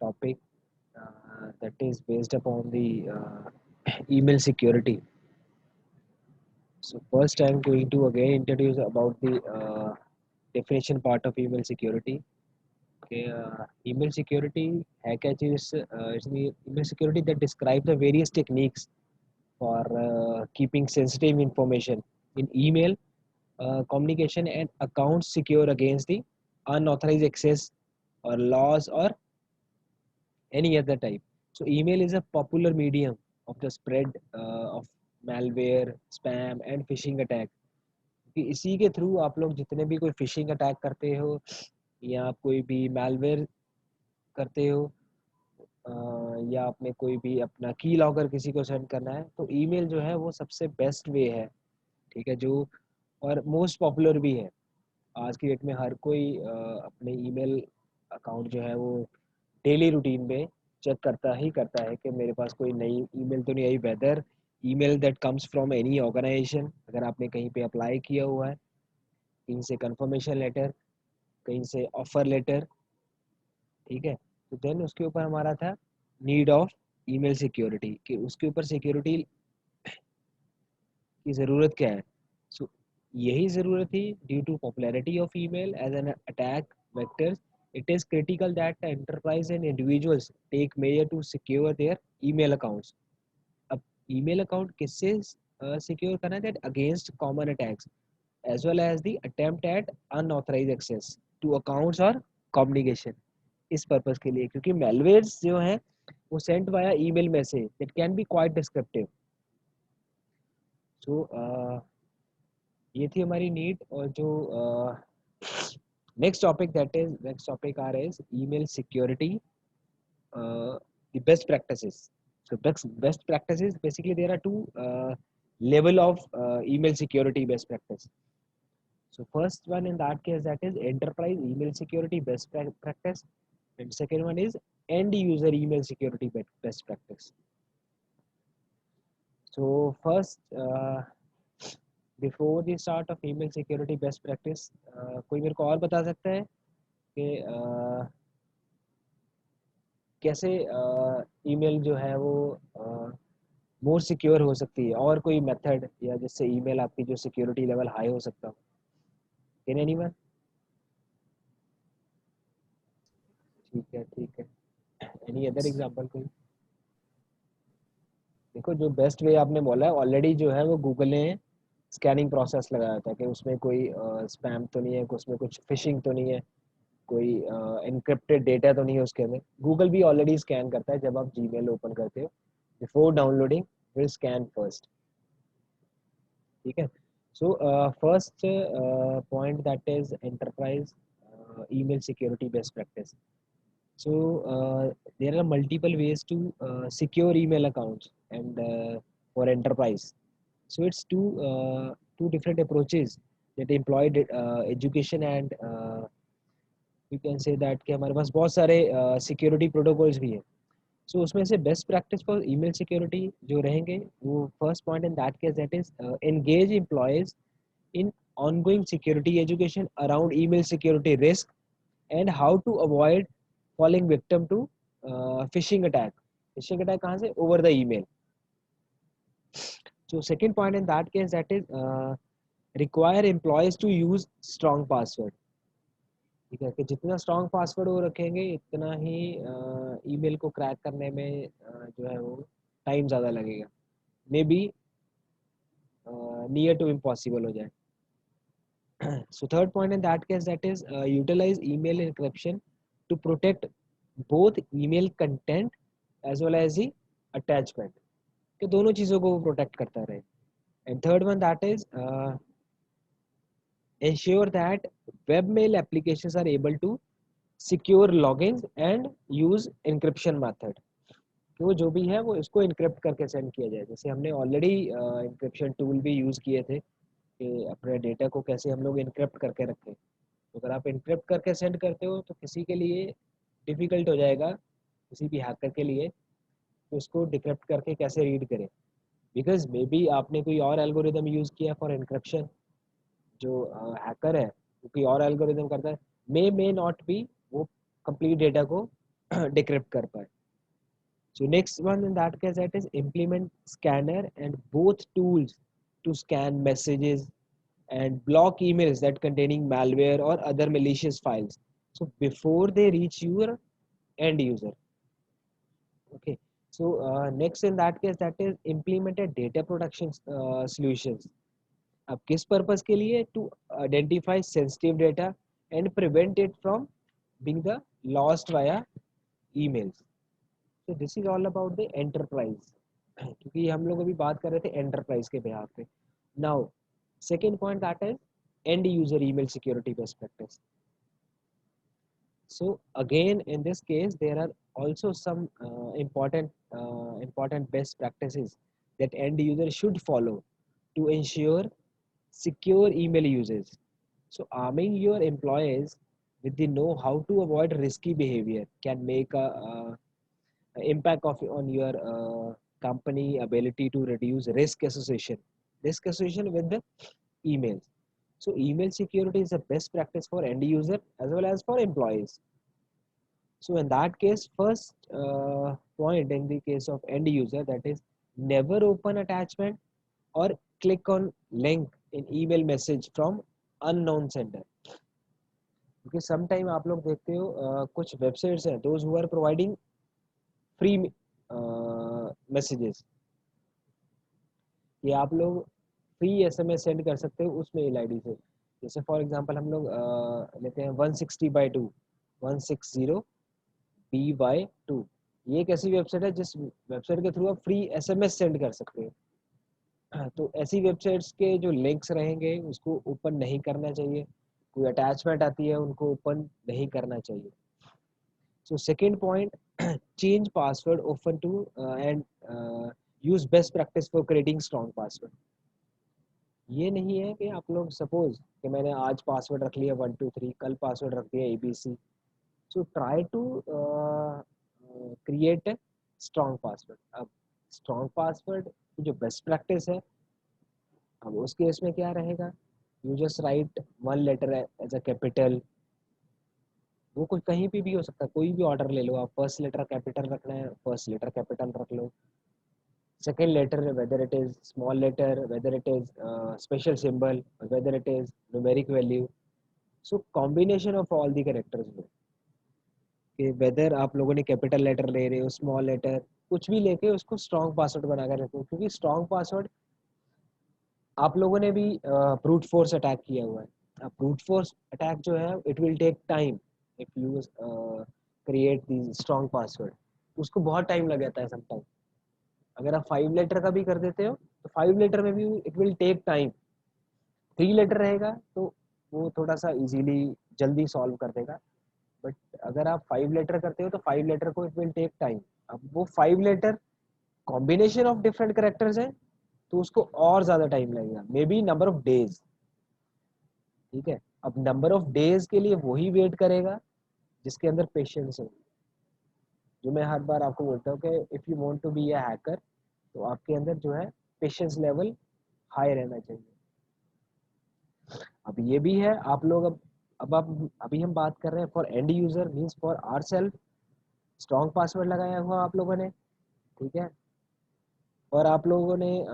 topic that is based upon the email security. So first I'm going to again introduce about the definition part of email security. Okay, email security है क्या चीज़ इसमें email security that describes the various techniques for keeping sensitive information in email communication and accounts secure against the unauthorized access or loss or any other type. So email is a popular medium of the spread of malware, spam and phishing attack. कि इसी के through आप लोग जितने भी कोई phishing attack करते हो या आप कोई भी malware करते हो या आपने कोई भी अपना की लॉगर किसी को सेंड करना है तो ईमेल जो है वो सबसे बेस्ट वे है, ठीक है, जो और मोस्ट पॉपुलर भी है। आज की डेट में हर कोई अपने ईमेल अकाउंट जो है वो डेली रूटीन में चेक करता है कि मेरे पास कोई नई ईमेल तो नहीं आई, whether email that comes from any organisation, अगर आपने कहीं पे अप्लाई किया हुआ है, कहीं से कंफर्मेशन लेटर, कहीं से ऑफर लेटर, ठीक है। तो देन उसके ऊपर हमारा था नीड ऑफ ईमेल सिक्योरिटी कि उसके ऊपर सिक्योरिटी की ज़रूरत क्या है। सो यही ज़रूरत थी due to popularity of email as an attack vector. It is critical that the enterprise and individuals take measure to secure their email accounts. अब ईमेल अकाउंट किससे सिक्योर करना है? That against common attacks as well as the attempt at unauthorized access to accounts और communication. इस purpose के लिए, क्योंकि malwares जो है वो sent via email message that can be quite descriptive. सो ये थी हमारी नीड। और जो नेक्स्ट टॉपिक आ रहा है email security, the best practices. So best practices, basically there are two level of email security best practice. So first one in that case, that is enterprise email security best practice, and second one is end user email security best practice. So first before the start of email security best practice, कोई मेरे को और बता सकता है कि कैसे email जो है वो मोर सिक्योर हो सकती है, और कोई मेथड या जिससे ईमेल आपकी जो सिक्योरिटी लेवल हाई हो सकता हो? Can anyone? ठीक है। एनी अदर एग्जांपल कोई? देखो, जो बेस्ट वे आपने बोला है ऑलरेडी जो है वो गूगल ने स्कैनिंग प्रोसेस लगाया था कि उसमें कोई स्पैम तो नहीं है, उसमें कुछ फिशिंग तो नहीं है, कोई एनक्रिप्टेड डेटा तो नहीं है उसके अंदर। गूगल भी ऑलरेडी स्कैन करता है जब आप जीमेल ओपन करते हो, before downloading will scan first, ठीक है। So first point that is enterprise email security best practice. So there are multiple ways to secure email accounts and for enterprise. So it's two different approaches that employ education and we can say that कि हमारे पास बहुत सारे security protocols भी हैं। सो उसमें से best practice for email security जो रहेंगे वो first point in that case that is engage employees in ongoing security education around email security risk and how to avoid falling victim to phishing attack. Phishing attack कहाँ से? Over the email. So second point in that case, that is require employees to use strong password. ठीक है, कि जितना strong password वो रखेंगे इतना ही email को क्रैक करने में जो है वो टाइम ज़्यादा लगेगा, may be near to impossible हो जाए। So third point in that case, that is utilize email encryption to protect both email content as well as the attachment, कि दोनों चीज़ों को वो प्रोटेक्ट करता रहे। And third one, that is ensure that webmail applications are able to secure logins and use encryption method, कि वो जो भी है वो इसको इनक्रिप्ट करके सेंड किया जाए। जैसे हमने ऑलरेडी इनक्रिप्शन टूल भी यूज़ किए थे कि अपने डेटा को कैसे हम लोग इनक्रिप्ट करके रखें। तो अगर आप इनक्रिप्ट करके सेंड करते हो तो किसी के लिए डिफ़िकल्ट हो जाएगा, किसी भी हैकर के लिए, तो उसको डिक्रिप्ट करके कैसे रीड करें, बिकॉज मे बी आपने कोई और एल्गोरिदम यूज़ किया फॉर इनक्रिप्शन। जो हैकर है वो कोई और एल्गोरिदम करता है, मे नॉट बी वो कंप्लीट डेटा को decrypt कर पाए. So next one in that case, that is implement scanner and both tools to scan messages and block emails that containing malware or other malicious files. So before they reach your end user. Okay. So next in that case, that is implemented data protection solutions. अब किस purpose के लिए? To identify sensitive data and prevent it from being the lost via emails. So this is all about the enterprise. क्योंकि हम लोग अभी बात कर रहे थे एंटरप्राइज के बिहाफ पे. Now second point that is and user email security best practice. So again in this case there are also some important best practices that end user should follow to ensure secure email usage. So arming your employees with the know how to avoid risky behavior can make a impact of on your company ability to reduce risk association with the emails. So email security is the best practice for end user as well as for employees. So in that case, first point in the case of end user, that is never open attachment or click on link in email message from unknown sender. क्योंकि some time आप लोग देखते हो कुछ websites हैं those who are providing free messages ये आप लोग फ्री एसएमएस सेंड कर सकते हो उस मेल आईडी से. जैसे फॉर एग्जांपल हम लोग लेते हैं 160/2 160/2. ये एक ऐसी वेबसाइट है जिस वेबसाइट के थ्रू आप फ्री एसएमएस सेंड कर सकते हो. तो ऐसी वेबसाइट्स के जो लिंक्स रहेंगे उसको ओपन नहीं करना चाहिए. कोई अटैचमेंट आती है उनको ओपन नहीं करना चाहिए. So second point, change password open to and use best practice for creating strong password. ये नहीं है कि आप लोग सपोज कि मैंने आज पासवर्ड रख लिया 123, कल पासवर्ड रख दिया ABC. So try to create a strong password. अब strong password की जो best practice है, अब उस केस में क्या रहेगा? You just write one letter as a capital. वो कोई कहीं भी हो सकता है, कोई भी ऑर्डर ले लो आप. फर्स्ट लेटर कैपिटल रखना है, फर्स्ट लेटर कैपिटल रख लो. Second letter whether it is small letter, whether it is special symbol, whether it is numeric value. So combination of all the characters में कि वेदर आप लोगों ने कैपिटल लेटर ले रहे हो, स्मॉल लेटर, कुछ भी लेके उसको स्ट्रॉन्ग पासवर्ड बनाकर रखो. क्योंकि स्ट्रॉन्ग पासवर्ड आप लोगों ने भी ब्रूट फोर्स अटैक किया हुआ है. अब ब्रूट फोर्स अटैक जो है it will take time. If you create the strong password उसको बहुत टाइम लग जाता है समटाइम. अगर आप 5 लेटर का भी कर देते हो तो 5 लेटर में भी it will take time. 3 letter रहेगा तो वो थोड़ा सा इजीली जल्दी सॉल्व कर देगा. बट अगर आप 5 लेटर करते हो तो 5 लेटर को इट विल टेक टाइम. अब वो 5 letter combination of different characters है तो उसको और ज्यादा टाइम लगेगा, may be number of days. ठीक है. अब नंबर ऑफ डेज के लिए वही वेट करेगा जिसके अंदर पेशेंस हो. जो मैं हर बार आपको बोलता हूँ कि if you want to be a hacker तो आपके अंदर जो है पेशेंस लेवल हाई रहना चाहिए. अब ये भी है आप लोग अब आप अभी हम बात कर रहे हैं for end user means for our self. Strong password लगाया हुआ आप लोगों ने, ठीक है. और आप लोगों ने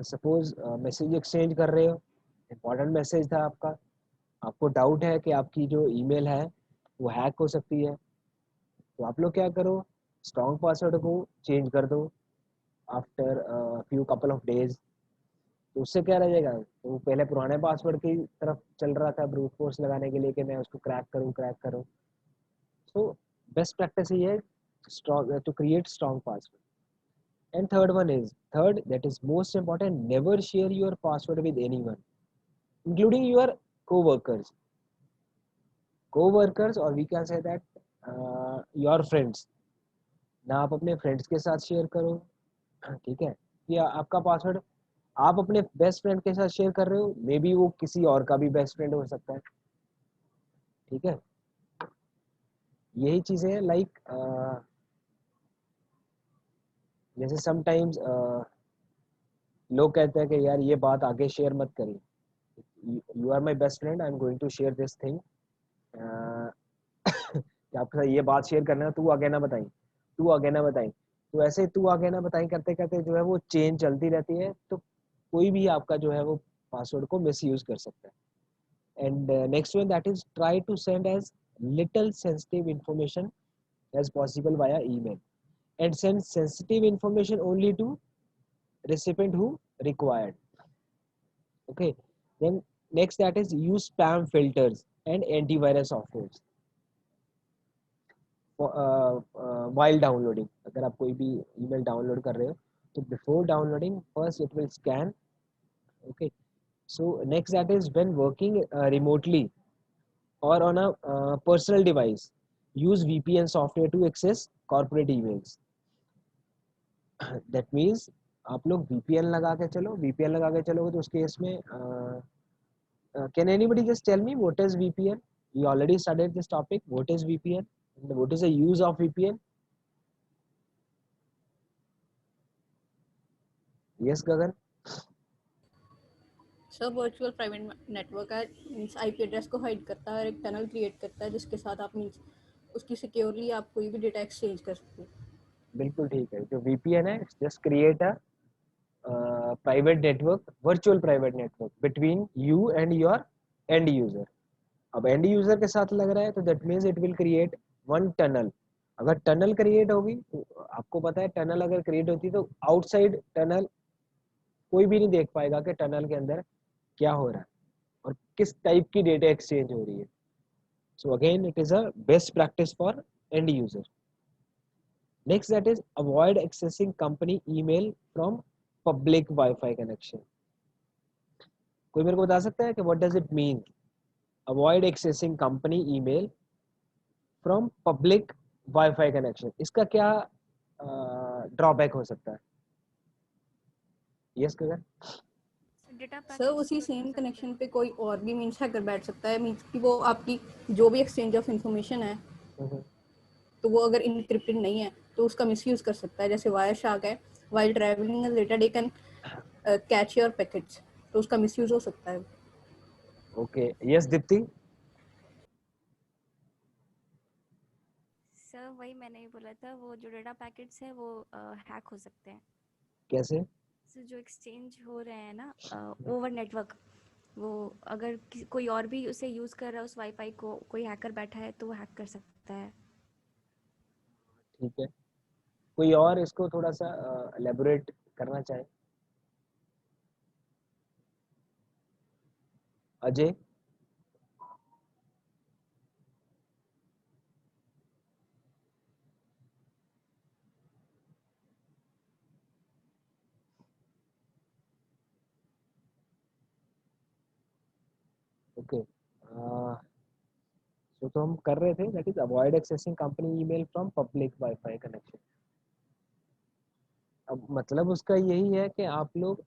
सपोज मैसेज एक्सचेंज कर रहे हो, इम्पोर्टेंट मैसेज था आपका, आपको डाउट है कि आपकी जो ईमेल है वो हैक हो सकती है. तो आप लोग क्या करो, स्ट्रॉन्ग पासवर्ड को चेंज कर दो after few couple of days. तो उससे क्या रह जाएगा, तो पहले पुराने पासवर्ड की तरफ चल रहा था ब्रूट फोर्स लगाने के लिए कि मैं उसको क्रैक करूँ. सो बेस्ट प्रैक्टिस ये है strong to create strong password. And third that is most important, never share your password with anyone including your co-workers or we can say that your friends. ना आप अपने friends के साथ share करो, ठीक है. या आपका पासवर्ड आप अपने बेस्ट फ्रेंड के साथ शेयर कर रहे हो, मे बी वो किसी और का भी बेस्ट फ्रेंड हो सकता है. ठीक है. यही चीजें हैं लाइक जैसे समटाइम्स लोग कहते हैं कि यार ये बात आगे शेयर मत करिए. You are my best friend, I am going to share this thing. कि आपके साथ ये बात शेयर करना है, तू आगे ना बताई, तू आगे ना बताई। तो ऐसे तू आगे ना बताई करते करते जो है वो चेन चलती रहती है, तो कोई भी आपका जो है वो पासवर्ड को मिस यूज कर सकता है। And next one that is try to send as little sensitive information as possible via email and send sensitive information only to recipient who required. Okay, then next that is use spam filters and antivirus softwares for, while downloading. अगर आप कोई भी email download कर रहे हो तो before downloading first it will scan. Okay, so next that is when working remotely or on a personal device, use VPN software to access corporate emails. That means आप लोग वीपीएन लगा के चलो, VPN लगा के चलोगे तो उस केस में can anybody just tell me what is VPN? We already studied this topic, what is VPN, what is the use of VPN? Yes Gagan? Sir virtual private network है, मींस आईपी एड्रेस को hide करता है और एक tunnel create करता है जिसके साथ आप मींस उसकी सिक्योरली आप कोई भी डेटा एक्सचेंज कर सकते हो। बिल्कुल ठीक है, जो वीपीएन है just create a private network, virtual private network between you and your and user. अब एंड यूजर के साथ लग रहा है तो that means it will create one tunnel. अगर टनल क्रिएट होगी तो आपको पता है टनल अगर क्रिएट होती तो आउटसाइड टनल कोई भी नहीं देख पाएगा कि टनल के अंदर क्या हो रहा है और किस टाइप की डेटा एक्सचेंज हो रही है। So again it is a best practice for end user. Next that is avoid accessing company email from public wifi connection. कोई मेरे को बता सकता है कि what does it mean avoid accessing company email from public wifi connection? इसका क्या drawback हो सकता है? यस कगर? सर उसी सेम कनेक्शन पे कोई और भी मींस हैकर बैठ सकता है, मींस कि वो आपकी जो भी एक्सचेंज ऑफ इंफॉर्मेशन है तो वो अगर इनक्रिप्टेड नहीं है तो उसका मिसयूज कर सकता है। जैसे वायर शार्क है, while travelling data they can catch your packets, तो उसका मिसयूज हो सकता है। Okay, yes Deepti? सर वही मैंने भी बोला था, वो जो डेटा पैकेट्स है वो हैक हो सकते हैं। कैसे? सर जो एक्सचेंज हो रहे हैं ना ओवर नेटवर्क, वो अगर कोई और भी उसे यूज़ कर रहा है उस वाईफाई को, कोई हैकर बैठा है तो वो हैक कर सकता है। ठीक है, कोई और इसको थोड़ा सा एलेबोरेट करना चाहे? अजय? ओके, तो हम कर रहे थे that is avoid accessing company email from public wifi connection. अब मतलब उसका यही है कि आप लोग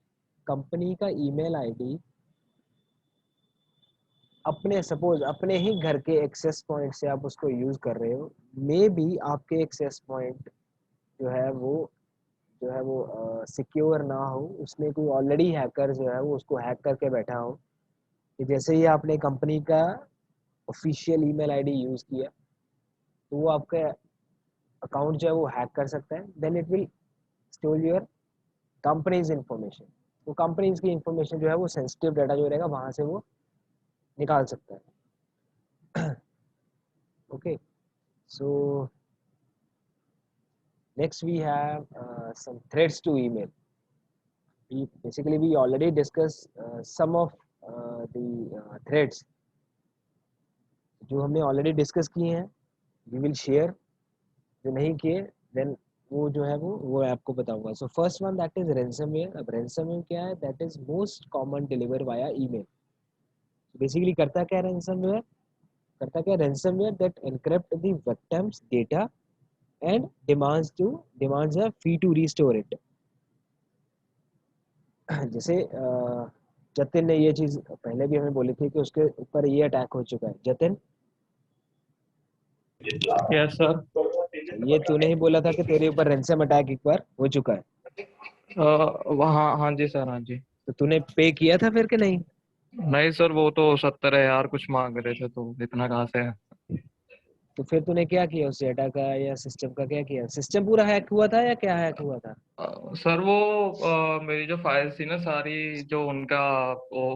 कंपनी का ईमेल आईडी अपने सपोज अपने ही घर के एक्सेस पॉइंट से आप उसको यूज कर रहे हो, मे बी आपके एक्सेस पॉइंट जो है वो सिक्योर ना हो, उसमें कोई ऑलरेडी हैकर जो है वो उसको हैक करके बैठा हो कि जैसे ही आपने कंपनी का ऑफिशियल ईमेल आईडी यूज किया तो वो आपका अकाउंट जो है वो हैक कर सकता है। Then it will store your companies information. तो कंपनीज की इंफॉर्मेशन जो है वो सेंसिटिव डाटा जो रहेगा वहां से वो निकाल सकता है। Okay, so next we have some threats to email. We already discussed some of the threats जो हमने ऑलरेडी डिस्कस किए हैं, वी विल शेयर। जो नहीं किए देन वो जो है वो आपको बताऊंगा। So first one that is ransomware. अब रैंसमवेयर क्या है? That is most common deliver via email. Basically करता क्या रैंसमवेयर? करता क्या ransomware? That encrypt the victims data and demands a fee to restore it. जैसे जतिन ने ये चीज पहले भी हमें बोली थी कि उसके ऊपर ये अटैक हो चुका है। जतिन? Yes sir. ये तूने ही बोला था कि तेरे ऊपर रैंसम अटैक एक बार हो चुका है। हाँ हाँ जी सर, हाँ जी। तो तूने पे किया था फिर कि नहीं? नहीं सर, वो तो 70,000 कुछ मांग रहे थे, तो इतना कहाँ से है। तो फिर तूने क्या किया उस डेटा का या सिस्टम का, क्या किया? सिस्टम पूरा हैक हुआ था या क्या हैक हुआ था? सर वो मेरी जो फाइल्स थी ना सारी, जो उनका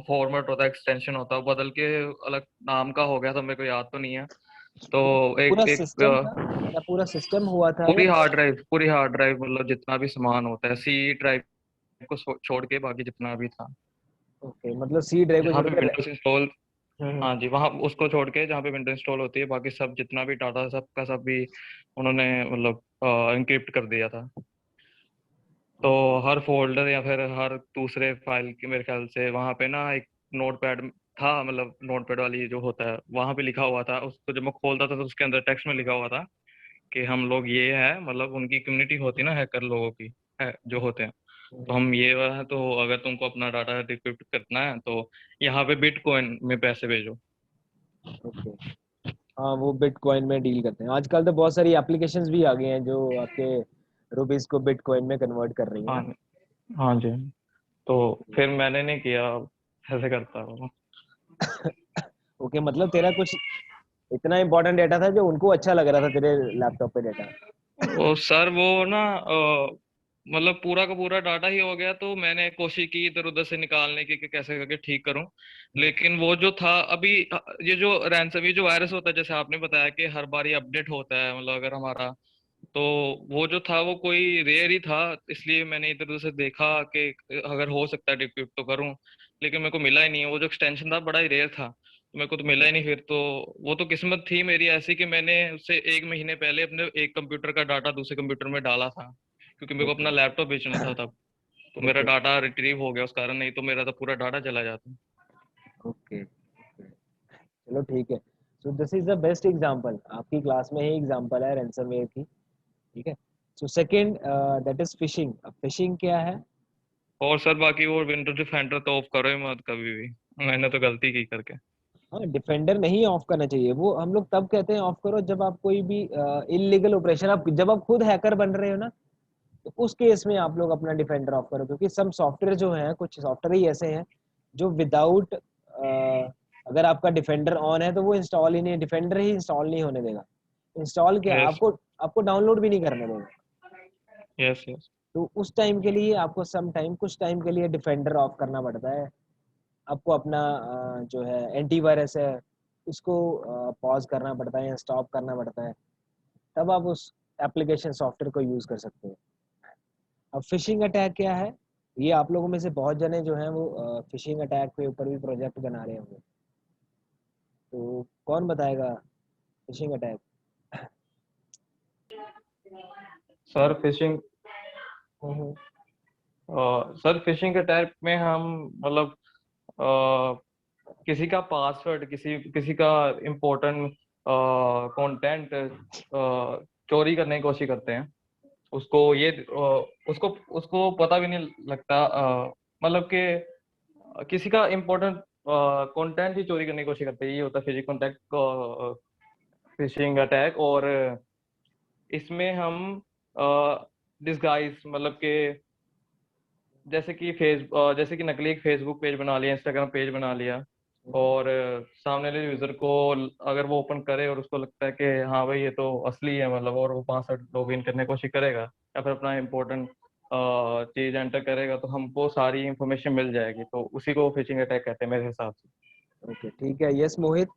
फॉर्मेट होता है, एक्सटेंशन होता है, वो बदल के अलग नाम का हो गया था, मेरे को याद तो नहीं है। तो एक पूरा एक सिस्टम था, तेरा पूरा सिस्टम हुआ था या? पूरी हार्ड ड्राइव मतलब जितना भी सामान होता है, सी ड्राइव को छोड़ के बाकी जितना भी था, ओके, मतलब सी ड्राइव को जहाँ छोड़ पे के विंडोज इंस्टॉल, हम्म, हाँ जी, वहाँ उसको छोड़ के जहाँ पे विंडो इंस्टॉल होती है, बाकी सब जितना भी डाटा सब का सब भी उन्होंने मतलब एनक्रिप्ट कर दिया था। तो हर फोल्डर या फिर हर दूसरे फाइल की मेरे ख्याल से वहाँ पे ना एक नोटपैड था, मतलब नोटपैड वाली जो होता है वहाँ पे लिखा हुआ था। उसको जब मैं खोलता था तो उसके अंदर टेक्स्ट में लिखा हुआ था कि हम लोग ये है, मतलब उनकी कम्युनिटी होती है ना हैकर लोगों की, है जो होते हैं, तो हम ये है, तो अगर तुमको अपना डाटा डिक्रिप्ट करना है तो यहाँ पे बिटकॉइन में पैसे भेजो। ओके। हाँ, वो बिटकॉइन में डील करते हैं। आजकल तो बहुत सारी एप्लीकेशंस भी आ गई हैं जो आपके रुपीस को बिटकॉइन में कन्वर्ट कर रही है हाँ ना। हाँ जी। तो फिर मैंने नहीं किया, ऐसे करता हूँ। ओके, मतलब तेरा कुछ इतना इंपॉर्टेंट डेटा था जो उनको अच्छा लग रहा था तेरे लैपटॉप पे डेटा। वो सर वो ना मतलब पूरा का पूरा डाटा ही हो गया, तो मैंने कोशिश की इधर उधर से निकालने की कि कैसे करके ठीक करूं। लेकिन वो जो था अभी, ये जो रैंसम, ये जो वायरस होता है, जैसे आपने बताया कि हर बार ये अपडेट होता है, मतलब अगर हमारा, तो वो जो था वो कोई रेयर ही था, इसलिए मैंने इधर उधर से देखा कि अगर हो सकता है डिक्रिप्ट तो करूं, लेकिन मेरे को मिला ही नहीं। वो जो एक्सटेंशन था बड़ा ही रेयर था, तो मेरे को तो मिला ही नहीं फिर तो। वो तो किस्मत थी मेरी ऐसी कि मैंने उससे 1 महीने पहले अपने एक कंप्यूटर का डाटा दूसरे कंप्यूटर में डाला था, क्योंकि मेरे को अपना ओके लैपटॉप बेचना था तब। तो मेरा ओके डाटा रिट्रीव हो गया उस कारण, नहीं तो मेरा तो पूरा डाटा चला जाता। ओके। चलो ठीक है। So this is the best example, आपकी क्लास में ही एग्जांपल है रैंसमवेयर की। ठीक है। So second, that is fishing. अब फिशिंग क्या है? और सर बाकी वो विंडो डिफेंडर तो ऑफ करो ही मत कभी भी, मैंने तो गलती की करके। हाँ, डिफेंडर नहीं ऑफ करना चाहिए। वो हम लोग तब कहते हैं ऑफ करो जब आप कोई भी इलीगल ऑपरेशन, आप जब आप खुद हैकर बन रहे हो ना, तो उस केस में आप लोग अपना डिफेंडर ऑफ करो। क्योंकि सब सॉफ्टवेयर जो हैं, कुछ सॉफ्टवेयर ही ऐसे हैं जो विदाउट, अगर आपका डिफेंडर ऑन है तो वो इंस्टॉल ही नहीं, डिफेंडर ही इंस्टॉल नहीं होने देगा। इंस्टॉल क्या, यस आपको आपको डाउनलोड भी नहीं करने देगा। Yes yes. तो उस टाइम के लिए आपको सम टाइम, कुछ टाइम के लिए डिफेंडर ऑफ करना पड़ता है। आपको अपना जो है एंटीवायरस है उसको पॉज करना पड़ता है या स्टॉप करना पड़ता है, तब आप उस एप्लीकेशन सॉफ्टवेयर को यूज कर सकते हो। अब फिशिंग अटैक क्या है? ये आप लोगों में से बहुत जने जो हैं वो फिशिंग अटैक के ऊपर भी प्रोजेक्ट बना रहे होंगे। तो कौन बताएगा फिशिंग अटैक? सर फिशिंग, हम्म, सर फिशिंग के टाइप में हम मतलब किसी का पासवर्ड, किसी किसी का इम्पोर्टेंट कंटेंट चोरी करने की कोशिश करते हैं। उसको ये उसको उसको पता भी नहीं लगता, मतलब कि किसी का इम्पोर्टेंट कंटेंट ही चोरी करने की कोशिश करते हैं, ये होता है फिशिंग कॉन्टैक्ट, फिशिंग अटैक। और इसमें हम डिस्गाइज, मतलब कि जैसे कि नकली एक फेसबुक पेज बना लिया, इंस्टाग्राम पेज बना लिया, और सामने वाले यूजर को अगर वो ओपन करे और उसको लगता है कि हाँ भाई ये तो असली है, मतलब, और वो 65 लॉग इन करने की कोशिश करेगा या फिर अपना इम्पोर्टेंट चीज एंटर करेगा, तो हमको सारी इंफॉर्मेशन मिल जाएगी, तो उसी को फिशिंग अटैक कहते हैं मेरे हिसाब से। ओके ठीक है। यस मोहित।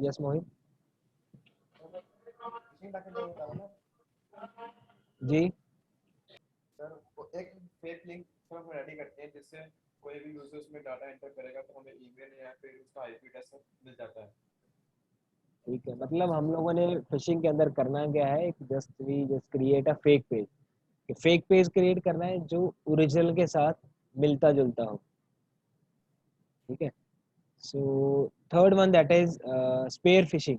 यस मोहित जी। सर वो एक फेक लिंक सर हम रेडी करते हैं, जिससे कोई भी यूजर उसमें डाटा एंटर करेगा तो हमें ईमेल या फिर उसका आईपी एड्रेस मिल जाता है। ठीक है, मतलब हम लोगों ने फिशिंग के अंदर करना क्या है, एक just create a fake page. Fake page create करना है जो ओरिजिनल के साथ मिलता जुलता हो। ठीक है। So third one that is spear phishing.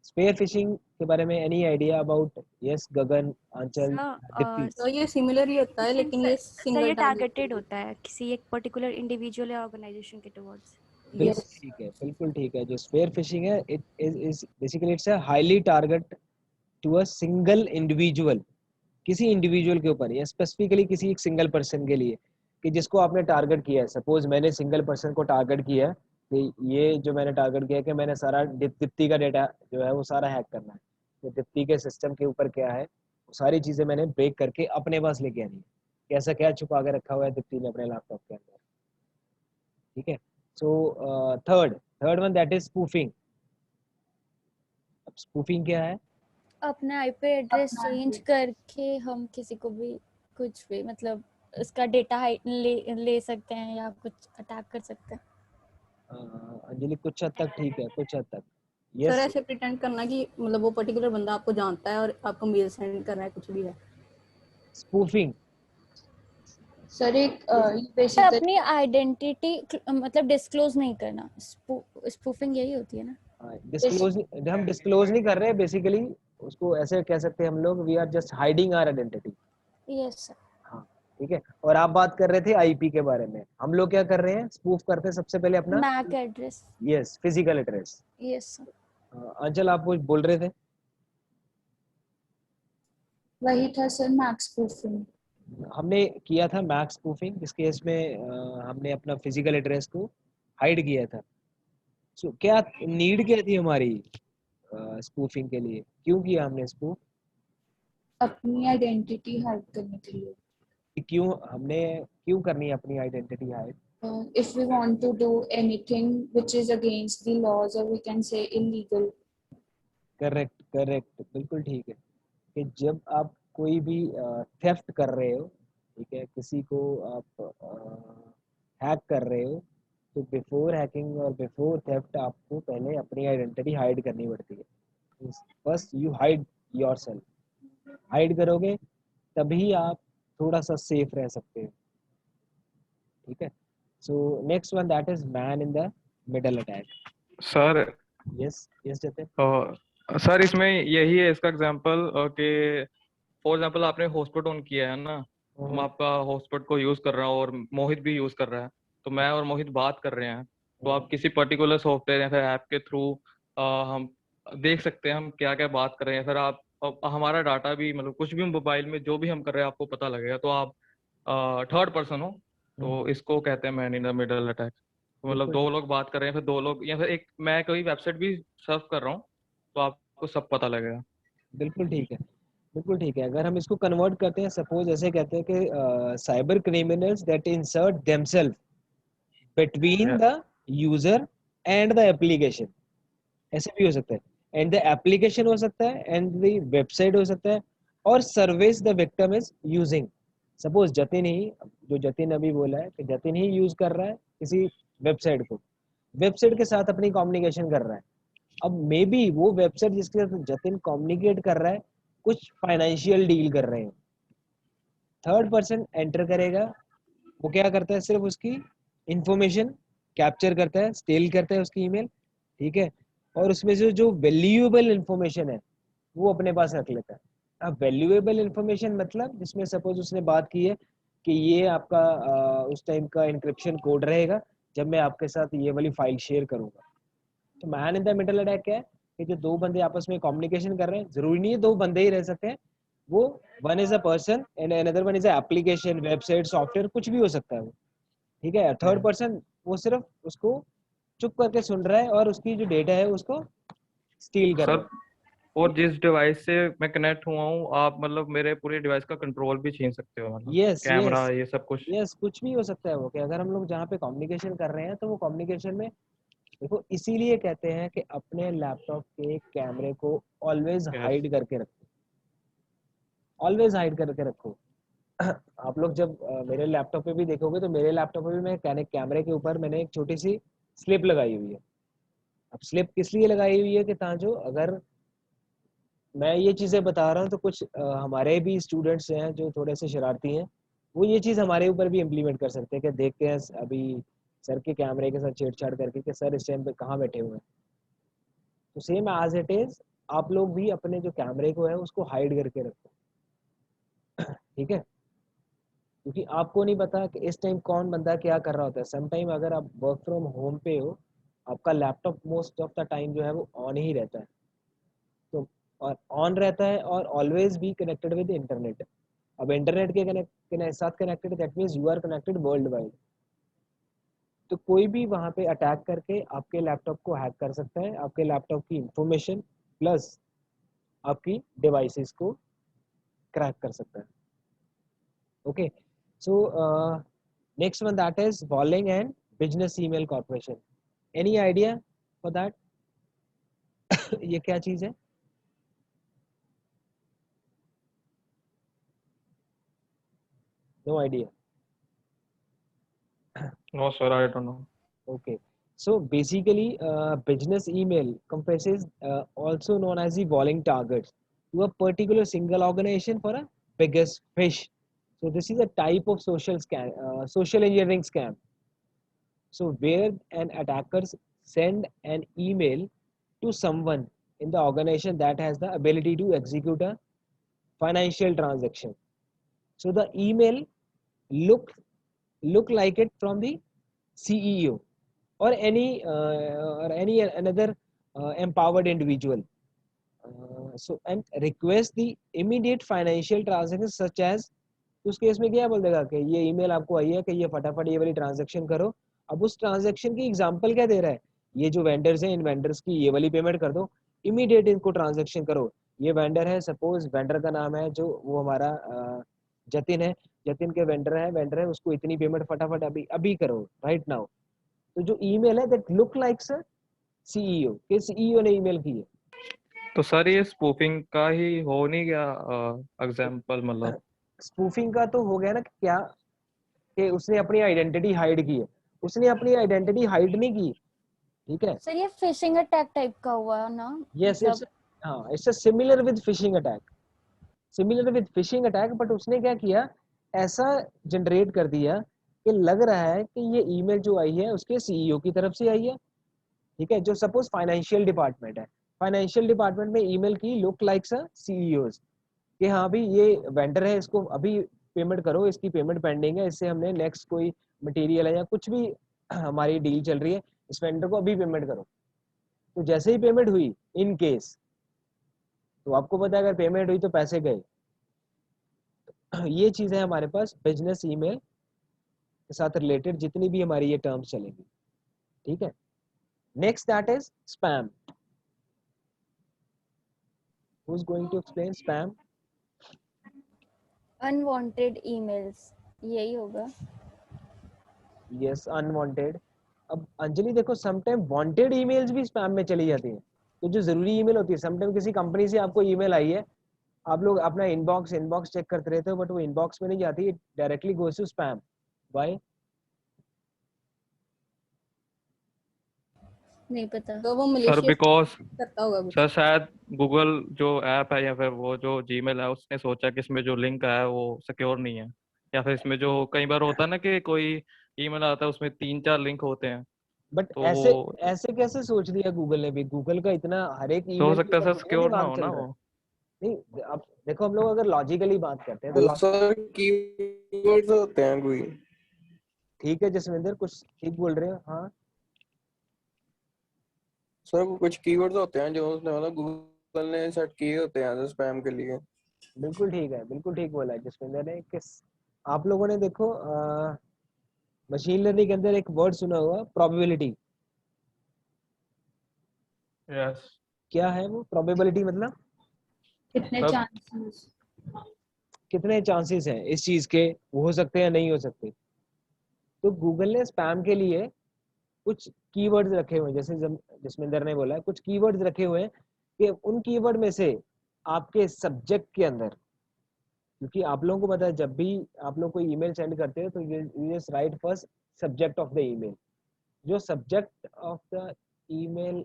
Spear phishing के बारे में any idea about? Yes Gagan, Anchal, Deepti. तो ये सिमिलर ही होता है, लेकिन ये सर सिंगल ये टारगेटेड टारगेट। होता है किसी एक पर्टिकुलर इंडिविजुअल या ऑर्गेनाइजेशन के टुवर्ड्स। बिल्कुल यस। ठीक है, बिल्कुल ठीक है। जो स्पेयर फिशिंग है, it is basically it's a highly target to a single individual, किसी इंडिविजुअल के ऊपर या स्पेसिफिकली किसी एक सिंगल पर्सन के लिए, कि जिसको आपने टारगेट किया है। सपोज मैंने सिंगल पर्सन को टारगेट किया है कि ये जो मैंने टारगेट किया कि मैंने सारा दीप्ति का डेटा जो है वो सारा हैक करना है, तो दीप्ति के सिस्टम के ऊपर क्या है वो सारी चीज़ें मैंने ब्रेक करके अपने पास लेके आनी है, कि ऐसा क्या छुपा के रखा हुआ है दीप्ति ने अपने लैपटॉप के अंदर। ठीक है, so third one that is spoofing. अब स्पूफिंग क्या है? अपना आईपी एड्रेस चेंज करके हम किसी को भी कुछ भी मतलब उसका डेटा ले सकते हैं या कुछ अटैक कर सकते हैं। अंजलि कुछ हद तक ठीक है, कुछ हद तक सर यस। ऐसे प्रिटेंड करना कि मतलब वो पर्टिकुलर बंदा आपको जानता है और आपको मेल सेंड कर रहा है, कुछ भी है। स्पूफिंग सर एक पर बेसिकली अपनी आइडेंटिटी मतलब डिस्क्लोज नहीं करना, स्पूफिंग यही होती है ना। डिस्क्लोज, हम डिस्क्लोज नहीं कर रहे बेसिकली, उसको ऐसे कह सकते हैं हम लोग, we are just hiding our identity. Yes sir. हाँ ठीक है, और आप बात कर रहे थे आईपी के बारे में, हम लोग क्या कर रहे हैं, स्पूफ करते हैं सबसे पहले अपना MAC address. Yes physical address. Yes sir. Anchal आप कुछ बोल रहे थे? वही था सर, मैक्स स्पूफिंग। हमने किया था मैक्स स्पूफिंग, इस केस में हमने अपना फिजिकल एड्रेस को हाइड किया था। सो क्या नीड क्या थी हमारी स्पूफिंग के लिए, क्यों किया हमने स्पूफ? अपनी आइडेंटिटी हाइड करने के लिए। क्यों करनी है अपनी identity hide? if we want to do anything which is against the laws, or we can say illegal. Correct correct, बिल्कुल ठीक है, कि जब आप कोई भी थेफ्ट कर रहे हो, ठीक है, किसी को आप हैक कर रहे हो, तो बिफोर हैकिंग और बिफोर थेफ्ट आपको पहले अपनी आइडेंटिटी हाइड करनी पड़ती है। First you hide yourself, hide करोगे तभी आप थोड़ा सा सेफ रह सकते हो। ठीक है, so next one that is man in the middle attack. Sir yes yes Jatin. Sir इसमें यही है इसका एग्जांपल कि फॉर एग्जांपल आपने हॉटस्पॉट ऑन किया है ना, तो मैं आपका हॉटस्पॉट को यूज कर रहा हूँ और मोहित भी यूज कर रहा है, तो मैं और मोहित बात कर रहे हैं, तो आप किसी पर्टिकुलर सॉफ्टवेयर या फिर ऐप के थ्रू हम देख सकते हैं हम क्या क्या बात कर रहे हैं। फिर आप हमारा डाटा भी मतलब कुछ भी मोबाइल में जो भी हम कर रहे हैं आपको पता लगेगा, तो आप थर्ड पर्सन हो, तो इसको कहते हैं man in the middle attack. तो मतलब दो लोग बात कर रहे हैं, फिर दो लोग या फिर एक मैं कोई वेबसाइट भी सर्फ कर रहा हूँ, तो आपको सब पता लगेगा। बिल्कुल ठीक है, बिल्कुल ठीक है। अगर हम इसको कन्वर्ट करते हैं, सपोज ऐसे कहते हैं कि cyber criminals that insert themselves between the user and the application, ऐसे भी हो सकता है, एंड द एप्लीकेशन हो सकता है, एंड द वेबसाइट हो सकता है, और service the victim is using. Suppose Jatin ही, जो जतिन अभी बोला है कि जतिन ही यूज कर रहा है किसी वेबसाइट को, वेबसाइट के साथ अपनी कम्युनिकेशन कर रहा है। अब मे बी वो वेबसाइट जिसके साथ जतिन कम्युनिकेट कर रहा है कुछ फाइनेंशियल डील कर रहे हैं, थर्ड पर्सन एंटर करेगा, वो क्या करता है, सिर्फ उसकी इंफॉर्मेशन कैप्चर करता है, स्टेल करता है उसकी ईमेल, ठीक है, और उसमें से जो वैल्यूएबल इंफॉर्मेशन है वो अपने पास रख लेता है। अब वैल्यूएबल इंफॉर्मेशन मतलब जिसमें सपोज उसने बात की है कि ये आपका उस टाइम का इंक्रिप्शन कोड रहेगा जब मैं आपके साथ ये वाली फाइल शेयर करूंगा। तो man in the middle attack क्या है कि जो दो बंदे आपस में कम्युनिकेशन कर रहे हैं, जरूरी नहीं है दो बंदे ही रह सकते हैं, वो one is a person and another one is a application, website, software, कुछ भी हो सकता है वो, ठीक है। थर्ड पर्सन वो सिर्फ उसको चुप करके सुन रहा है और उसकी जो डेटा है उसको स्टील कर रहा सर है। और जिस डिवाइस से मैं कनेक्ट हुआ हूँ, आप मतलब मेरे पूरे डिवाइस का कंट्रोल भी छीन सकते हो, मतलब यस कैमरा यस ये सब कुछ। यस, कुछ भी हो सकता है वो, कि अगर हम लोग जहाँ पे कम्युनिकेशन कर रहे हैं तो वो कम्युनिकेशन में, देखो इसीलिए कहते हैं कि अपने लैपटॉप के कैमरे को ऑलवेज हाइड करके रखो, ऑलवेज हाइड करके रखो। आप लोग जब मेरे लैपटॉप पे भी देखोगे तो मेरे लैपटॉप पे भी मैं कैमरे के ऊपर मैंने एक छोटी सी स्लिप लगाई हुई है। अब स्लिप किस लिए लगाई हुई है कि ताकि अगर मैं ये चीज़ें बता रहा हूँ तो कुछ हमारे भी स्टूडेंट्स हैं जो थोड़े से शरारती हैं, वो ये चीज़ हमारे ऊपर भी इम्प्लीमेंट कर सकते हैं कि देखते हैं अभी सर के कैमरे के साथ छेड़छाड़ करके कि सर इस टाइम पे कहाँ बैठे हुए हैं। तो सेम एज इट इज आप लोग भी अपने जो कैमरे को है उसको हाइड करके रखो, ठीक है, क्योंकि आपको नहीं पता कि इस टाइम कौन बंदा क्या कर रहा होता है। सम टाइम अगर आप वर्क फ्रॉम होम पे हो, आपका laptop most of the time जो है वो ऑन ही रहता है, तो और ऑन रहता है और always be connected with internet. अब इंटरनेट के साथ connected, that means you are connected world wide. तो कोई भी वहाँ पे अटैक करके आपके लैपटॉप को हैक कर सकता है, आपके लैपटॉप की इंफॉर्मेशन प्लस आपकी डिवाइसेस को क्रैक कर सकता है. Okay, so next one that is whaling and business email corporation. Any idea for that? ये क्या चीज है? No idea. No, sir, I don't know. Okay, so basically, business email comprises also known as the walling targets to a particular single organization for a biggest fish. So this is a type of social scam, social engineering scam. So where an attackers send an email to someone in the organization that has the ability to execute a financial transaction. So the email look like it from the CEO or any another empowered individual. So and request the immediate financial transactions such as, उस case में क्या बोल देगा कि ये email आपको आई है कि ये फटाफट ये वाली ट्रांजैक्शन करो. अब उस ट्रांजैक्शन की एग्जांपल क्या दे रहा है? ये जो वेंडर्स हैं, इन वेंडर्स की ये वाली पेमेंट कर दो, इमीडिएट इनको ट्रांजैक्शन करो. ये वेंडर है, सपोज वेंडर का नाम है जो वो हमारा जतिन है, जतिन के वेंडर है, उसको इतनी पेमेंट फटाफट अभी अभी करो, राइट नाउ. तो जो ईमेल है दैट लुक लाइक्स सीईओ, के सीईओ ने ईमेल की है. तो सर ये स्पूफिंग का ही हो नहीं गया एग्जांपल? मतलब स्पूफिंग का तो हो गया ना, क्या कि उसने अपनी आइडेंटिटी हाइड की है. उसने अपनी आइडेंटिटी हाइड नहीं की, ठीक है. सर ये फिशिंग अटैक टाइप का हुआ ना? यस, इट्स हाँ, it's similar with phishing attack, similar with phishing attack. But उसने क्या किया, ऐसा जनरेट कर दिया कि लग रहा है कि ये ईमेल जो आई है उसके सीईओ की तरफ से आई है, ठीक है. जो सपोज फाइनेंशियल डिपार्टमेंट है, फाइनेंशियल डिपार्टमेंट में ईमेल की लुक लाइक्स सीईओज कि हाँ भी ये वेंडर है, इसको अभी पेमेंट करो, इसकी पेमेंट पेंडिंग है, इससे हमने नेक्स्ट कोई मटेरियल है या कुछ भी हमारी डील चल रही है, इस वेंडर को अभी पेमेंट करो. तो जैसे ही पेमेंट हुई, इन केस, तो आपको पता है अगर पेमेंट हुई तो पैसे गए. ये चीज़ है हमारे पास बिजनेस ईमेल के साथ रिलेटेड जितनी भी हमारी ये टर्म्स चलेंगी, ठीक है. Next that is spam. Who is going to explain spam? Unwanted emails, यही होगा. Yes, unwanted. अब अंजलि देखो, समटाइम वांटेड ईमेल्स भी स्पैम में चली जाती हैं. तो जो जरूरी ईमेल होती है, समटाइम किसी कंपनी से आपको ईमेल आई है, आप लोग अपना इनबॉक्स चेक करते रहते हो, बट वो इनबॉक्स में नहीं जाती, directly goes to spam. Why? नहीं पता. तो वो सर मलेशियस बिकॉज करता होगा कुछ. सर शायद गूगल जो ऐप है या फिर वो जो जीमेल है उसने सोचा कि इसमें जो लिंक है वो सिक्योर नहीं है, या फिर इसमें जो कई बार होता है ना कि कोई ईमेल आता है उसमें 3-4 लिंक होते हैं, बट तो ऐसे वो ऐसे कैसे सोच लिया गूगल ने भी? गूगल का इतना हर एक तो हो ईमेल के सकता है ऊपर सर थोड़ा सिक्योर ना दिमाग हो चल ना रहा है. वो. नहीं, अब देखो, हम लोग अगर लॉजिकली बात करते हैं तो वो सर कीवर्ड्स होते हैं कोई. ठीक है जसविंदर, कुछ ठीक बोल रहे हो. हाँ सर कुछ कीवर्ड्स होते हैं जो उसने मतलब गूगल ने सेट किए होते हैं स्पैम के लिए. बिल्कुल ठीक है, बिल्कुल ठीक बोला है जसविंदर ने. किस आप लोगों ने देखो मशीन लर्निंग के अंदर एक वर्ड सुना हुआ, प्रोबेबिलिटी. यस क्या है वो प्रोबेबिलिटी? मतलब कितने तब चांसेस. कितने चांसेस हैं इस चीज के, वो हो सकते हैं या नहीं हो सकते. तो गूगल ने स्पैम के लिए कुछ कीवर्ड्स रखे हुए हैं, जैसे जसमिंदर ने बोला, कुछ कीवर्ड्स रखे हुए हैं कि उन कीवर्ड में से आपके सब्जेक्ट के अंदर, क्योंकि आप लोगों को पता है जब भी आप लोग कोई ईमेल सेंड करते हो तो you just right first subject of the email. जो सब्जेक्ट ऑफ द ईमेल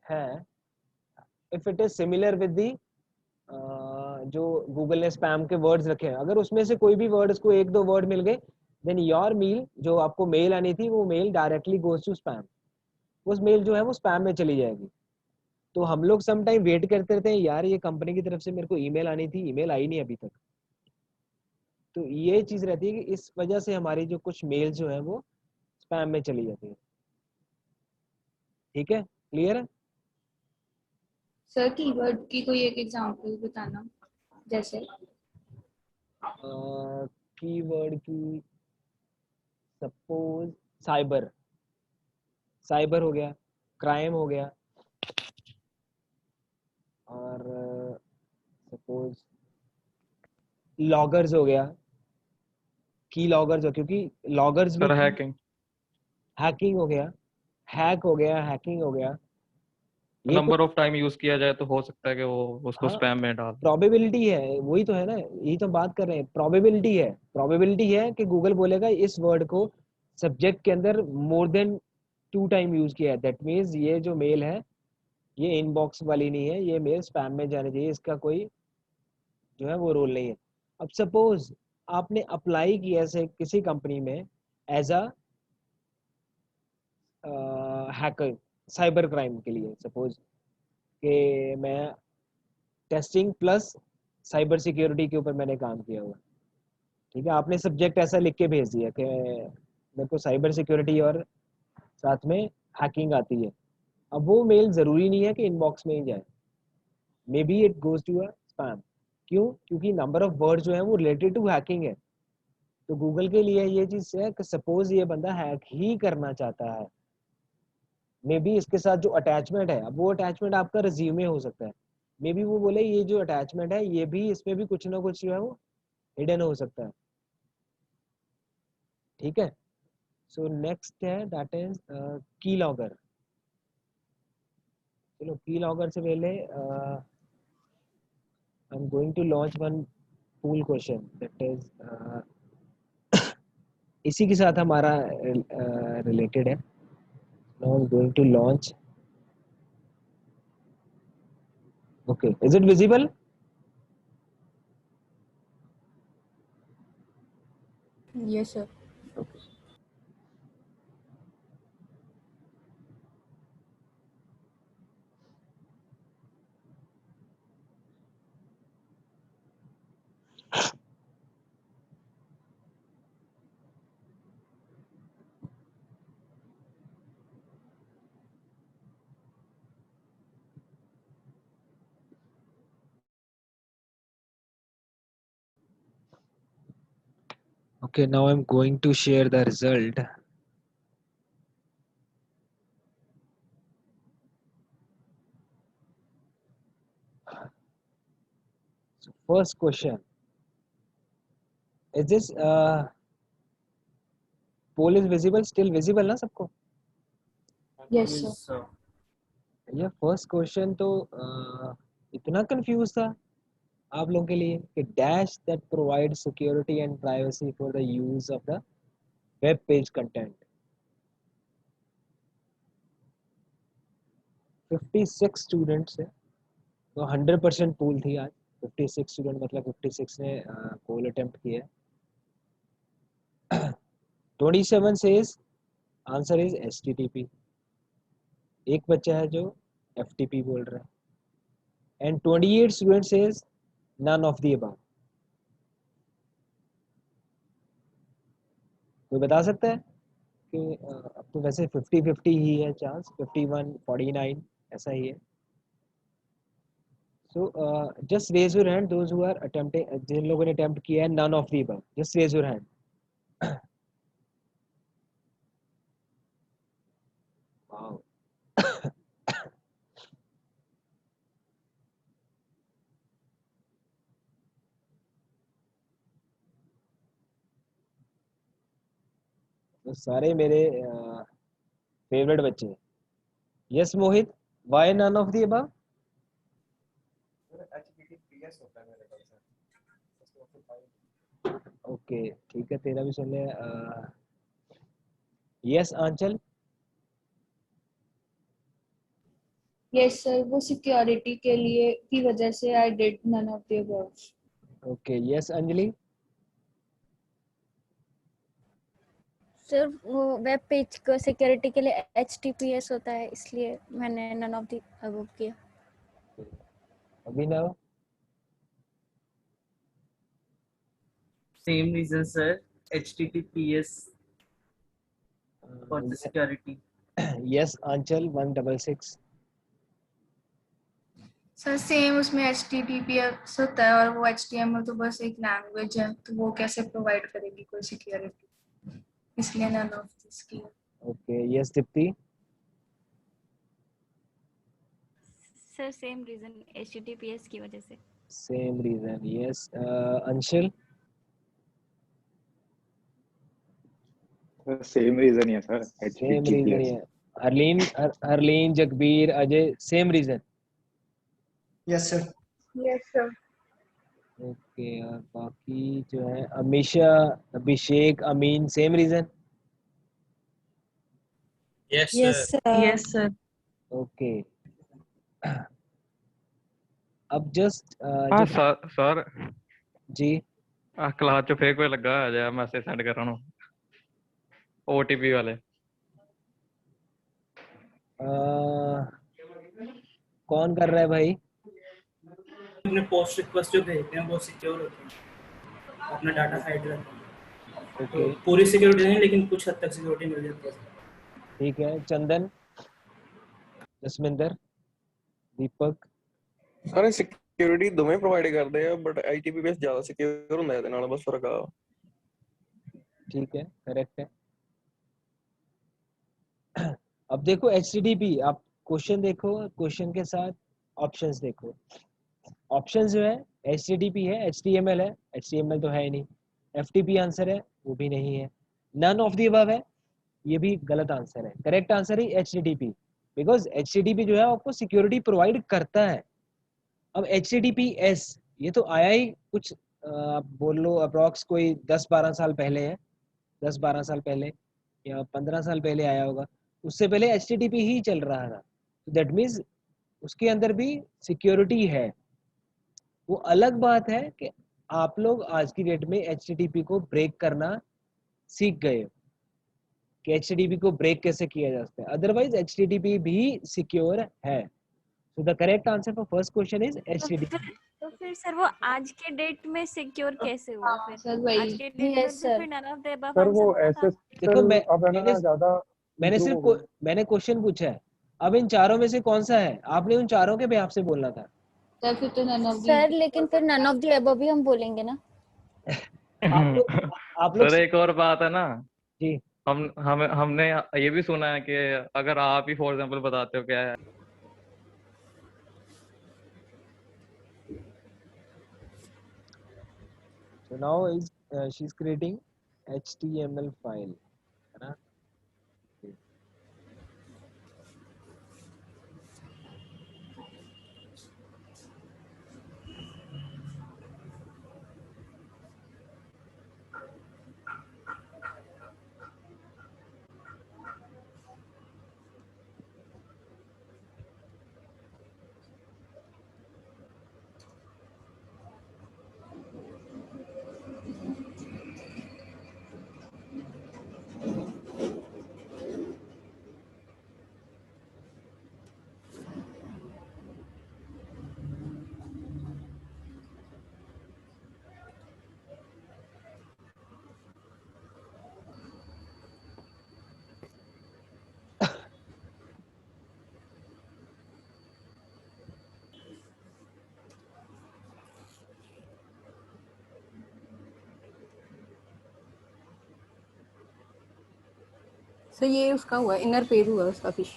है, if it is similar with the जो गूगल ने स्पैम के वर्ड्स रखे हैं, अगर उसमें से कोई भी वर्ड, उसको एक दो वर्ड मिल गए, देन योर मेल, जो आपको मेल आनी थी, वो mail directly goes to spam. उस मेल जो है वो स्पैम में चली जाएगी. तो हम लोग सम टाइम वेट करते रहते हैं, यार ये कंपनी की तरफ से मेरे को ईमेल आनी थी, ईमेल आई नहीं अभी तक. तो ये चीज रहती है कि इस वजह से हमारी जो कुछ मेल जो है वो स्पैम में चली जाती है. ठीक है, क्लियर है? सर कीवर्ड की कोई एक एग्जांपल बताना, जैसे कीवर्ड की सपोज साइबर हो गया, क्राइम हो गया, और सपोज लॉगर्स हो गया, की लॉगर्स हो, क्योंकि लॉगर्स भी सर हैकिंग हैकिंग हो गया, हैक हो गया, हैकिंग हो गया, ये तो नंबर ऑफ टाइम यूज किया जाए तो हो सकता है कि वो उसको हाँ स्पैम में डाल दे। प्रोबेबिलिटी है, वही तो है ना, यही तो बात कर रहे हैं, प्रोबेबिलिटी है कि गूगल बोलेगा इस वर्ड को सब्जेक्ट के अंदर मोर देन 2 टाइम यूज किया है, दैट मीन्स ये जो मेल है ये इनबॉक्स वाली नहीं है, ये मेल स्पैम में जानी चाहिए, इसका कोई जो है वो रोल नहीं है। अब सपोज आपने अप्लाई किया से किसी कंपनी में as a hacker cyber crime के लिए, सपोज कि मैं टेस्टिंग प्लस साइबर सिक्योरिटी के ऊपर मैंने काम किया हुआ, ठीक है, आपने सब्जेक्ट ऐसा लिख के भेज दिया कि मेरे को साइबर सिक्योरिटी और साथ में हैकिंग आती है। अब वो मेल ज़रूरी नहीं है कि इनबॉक्स में ही जाए, maybe it goes to a spam. क्यों? क्योंकि नंबर ऑफ वर्ड जो है वो रिलेटेड टू हैकिंग है। तो गूगल के लिए ये चीज़ है कि सपोज ये बंदा हैक ही करना चाहता है, मे बी इसके साथ जो अटैचमेंट है, अब वो अटैचमेंट आपका रिज्यूमे हो सकता है, मे बी वो बोले ये जो अटैचमेंट है ये भी इसमें भी कुछ ना कुछ जो है वो हिडन हो सकता है, ठीक है। सो नेक्स्ट है दैट इज की लॉगर। चलो की लॉगर से पहले I am going to launch one poll question that is इसी के साथ हमारा रिलेटेड है। Now I am going to launch, okay, is it visible? Yes sir. Okay, now I'm going to share the result. So first question, is this poll is visible, still visible ना सबको? Yes, sir. ये first question तो इतना confuse था आप लोगों के लिए कि dash that provide security and privacy for the use of the web page content. 56 students है, तो 100% पूल थी आज। 56 स्टूडेंट मतलब 56 ने पोल अटेम्प्ट किया। 27 सेज आंसर इज HTTP। एक बच्चा है जो FTP बोल रहा है, and 28 student says none of the above. कोई बता सकता है कि अब तो वैसे 50-50 ही है चांस, 51-49 ऐसा ही है। So just raise your hand those who are attempting, जिन लोगों ने अटेम्प्ट किया है none of the above, just raise your hand. Wow, तो सारे मेरे फेवरेट बच्चे हैं। Yes Mohit, why none of the above? HTTPS होता है मेरे ख्याल से। ओके ठीक है, तेरा भी सुन ले। यस आंचल? Yes, sir. वो सिक्योरिटी के लिए की वजह से I did none of the above. Okay yes Anjali? Sir वो वेब पेज को सिक्योरिटी के लिए HTTPS होता है, इसलिए मैंने नन ऑफ द अबव किया। Abhinav? Same reason, sir. HTTPS for the security. Yes Anchal 166? Sir same, उसमें HTTPS होता है और वो HTML तो बस एक लैंग्वेज है, तो वो कैसे प्रोवाइड करेगी कोई सिक्योरिटी? इसलिए none of this किया। Okay, yes Dipti. Sir same reason HTTPS की वजह से। Same reason, yes. Anshul. Same reason ही है सर, Same reason HTTPS। है। Harleen, Jagbir, Ajay, same reason. Yes sir. Yes sir. Okay, और बाकी जो है अमीशा, अभिषेक, अमीन, same reason. Yes Yes sir. sir. Yes sir. Okay. अब just हाँ सर जी क्लास ਚ ਫੇਰ ਕੋਈ ਲੱਗਾ ਆ ਜਾ ਮੈਸੇਜ ਸੈਂਡ ਕਰਨ ਨੂੰ OTP वाले। कौन कर रहा है भाई? अपने पोस्ट रिक्वेस्ट जो भेजते हैं वो सिक्योर होते हैं, अपना डाटा हाइड रहता है। Okay. तो पूरी सिक्योरिटी नहीं लेकिन कुछ हद तक सिक्योरिटी मिल जाती है। ठीक है, चंदन, जसमिंदर, दीपक। ਸਾਰੇ ਸਿਕਿਉਰਿਟੀ ਦੋਵੇਂ ਪ੍ਰੋਵਾਈਡ ਕਰਦੇ ਆ ਬਟ ITPS ਜ਼ਿਆਦਾ ਸਿਕਿਉਰ ਹੁੰਦਾ ਇਹਦੇ ਨਾਲ, ਬਸ ਫਰਕ ਆ। ठीक है, करेक्ट है। अब देखो HTTP, आप क्वेश्चन देखो, क्वेश्चन के साथ ऑप्शंस देखो। ऑप्शंस जो है HTTP है, HTML है, HTML तो है ही नहीं, FTP आंसर है, वो भी नहीं है, नन ऑफ द अबव है, ये भी गलत आंसर है। करेक्ट आंसर है HTTP, बिकॉज HTTP जो है आपको सिक्योरिटी प्रोवाइड करता है। अब HTTPS ये तो आया ही कुछ आप बोल लो अप्रॉक्स कोई 10-12 साल पहले है, 10-12 साल पहले या 15 साल पहले आया होगा। उससे पहले HTTP ही चल रहा था, दैट मीन्स उसके अंदर भी सिक्योरिटी है। वो अलग बात है कि आप लोग आज की डेट में HTTP को ब्रेक करना सीख गए हो कि HTTP को ब्रेक कैसे किया जा सकता है, अदरवाइज HTTP भी सिक्योर है। So the correct answer for first question is HTTP. तो फिर सर वो आज के डेट में सिक्योर कैसे हुआ फिर? सर वही। आज के डेट में Yes तो sir. फिर none of the above sir वो आंसर होता था। देखो मैंने मैंने क्वेश्चन पूछा है, अब इन चारों में से कौन सा है, आपने उन चारों के बेहाफ से बोलना था। सर फिर तो none of the सर लेकिन फिर none of the above भी हम बोलेंगे ना। आप लोग सर एक और बात है ना जी, हमने ये भी सुना है कि अगर आप ही फॉर एग्जांपल बताते हो क्या है। so now is she's creating HTML file, है ना? सर ये उसका हुआ, इनर पेज हुआ उसका फिश।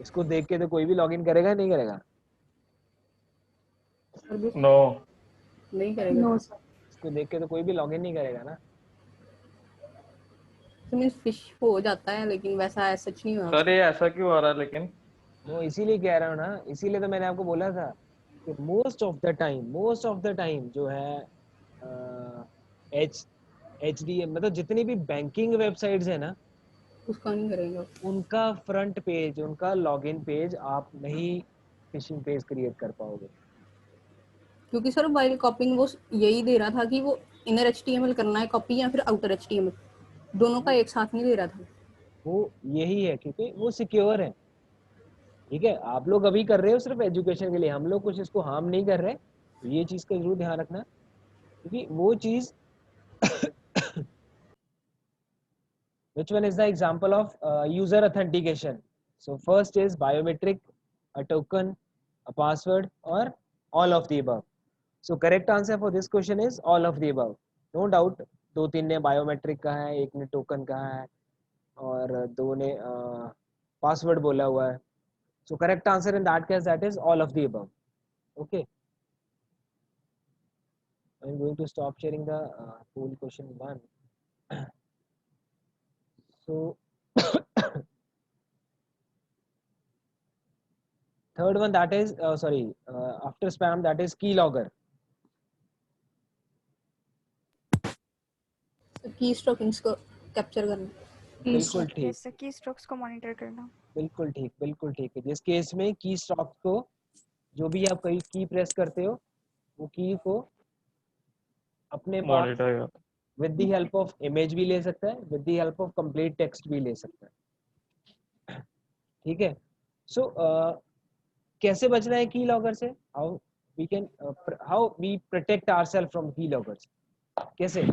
इसको देख के तो कोई भी लॉगिन करेगा नहीं करेगा? नो नहीं करेगा। No sir. इसको देख के तो कोई भी लॉगिन नहीं करेगा ना। तो मींस फिश हो जाता है लेकिन वैसा सच नहीं हुआ। सर ये ऐसा क्यों आ रहा है लेकिन? वो इसीलिए कह रहा हूँ ना, इसीलिए तो मैंने आपको बोला था कि मोस्ट ऑफ द टाइम जो है HDM मतलब जितनी भी बैंकिंग वेबसाइट्स है ना, उसका नहीं करेगा। उनका फ्रंट पेज, उनका लॉगिन पेज आप नहीं फिशिंग पेज क्रिएट कर पाओगे, क्योंकि सर वाइल कॉपिंग वो यही दे रहा था कि वो इनर HTML करना है कॉपी या फिर आउटर HTML, दोनों का एक साथ नहीं दे रहा था। वो यही है क्योंकि वो सिक्योर है। ठीक है, आप लोग अभी कर रहे हो सिर्फ एजुकेशन के लिए, हम लोग कुछ इसको हार्म नहीं कर रहे, तो ये चीज का जरूर ध्यान रखना, क्योंकि वो चीज which one is the example of user authentication? So first is biometric, a token, a password, or all of the above. So correct answer for this question is all of the above, no doubt. 2-3 ने biometric कहा है, 1 ने token कहा है और 2 ने password बोला हुआ है। सो correct answer in that case that is all of the above. Okay, I am going to stop sharing the pool question 1. So third one, that is after spam, that is keylogger. की स्ट्रोकिंग्स को capture करना, बिल्कुल ठीक, जैसे की strokes को monitor करना। बिल्कुल ठीक, बिल्कुल ठीक है। जिस केस में की स्ट्रोक को, जो भी आप कहीं की प्रेस करते हो, वो की को अपने पास monitor with the help of image भी ले सकता है, with the help of complete text भी ले सकता है। ठीक है। सो कैसे बचना है की लॉगर से? How we protect ourself from keyloggers, कैसे?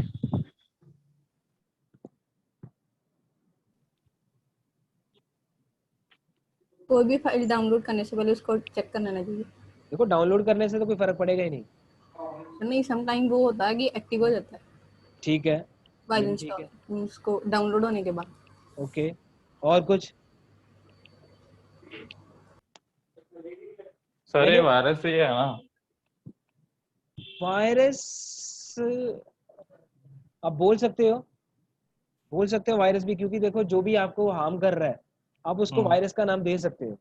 कोई भी फाइल डाउनलोड करने से पहले उसको चेक करना चाहिए। देखो, डाउनलोड करने से तो कोई फर्क पड़ेगा ही नहीं। नहीं, सम टाइम वो होता है कि एक्टिव हो जाता है। ठीक है, फाइल इंस्टॉल उसको डाउनलोड होने के बाद। ओके, और कुछ? सर ये वायरस ही है ना? वायरस आप बोल सकते हो वायरस भी, क्योंकि देखो जो भी आपको हार्म कर रहा है आप उसको वायरस का नाम दे सकते हो।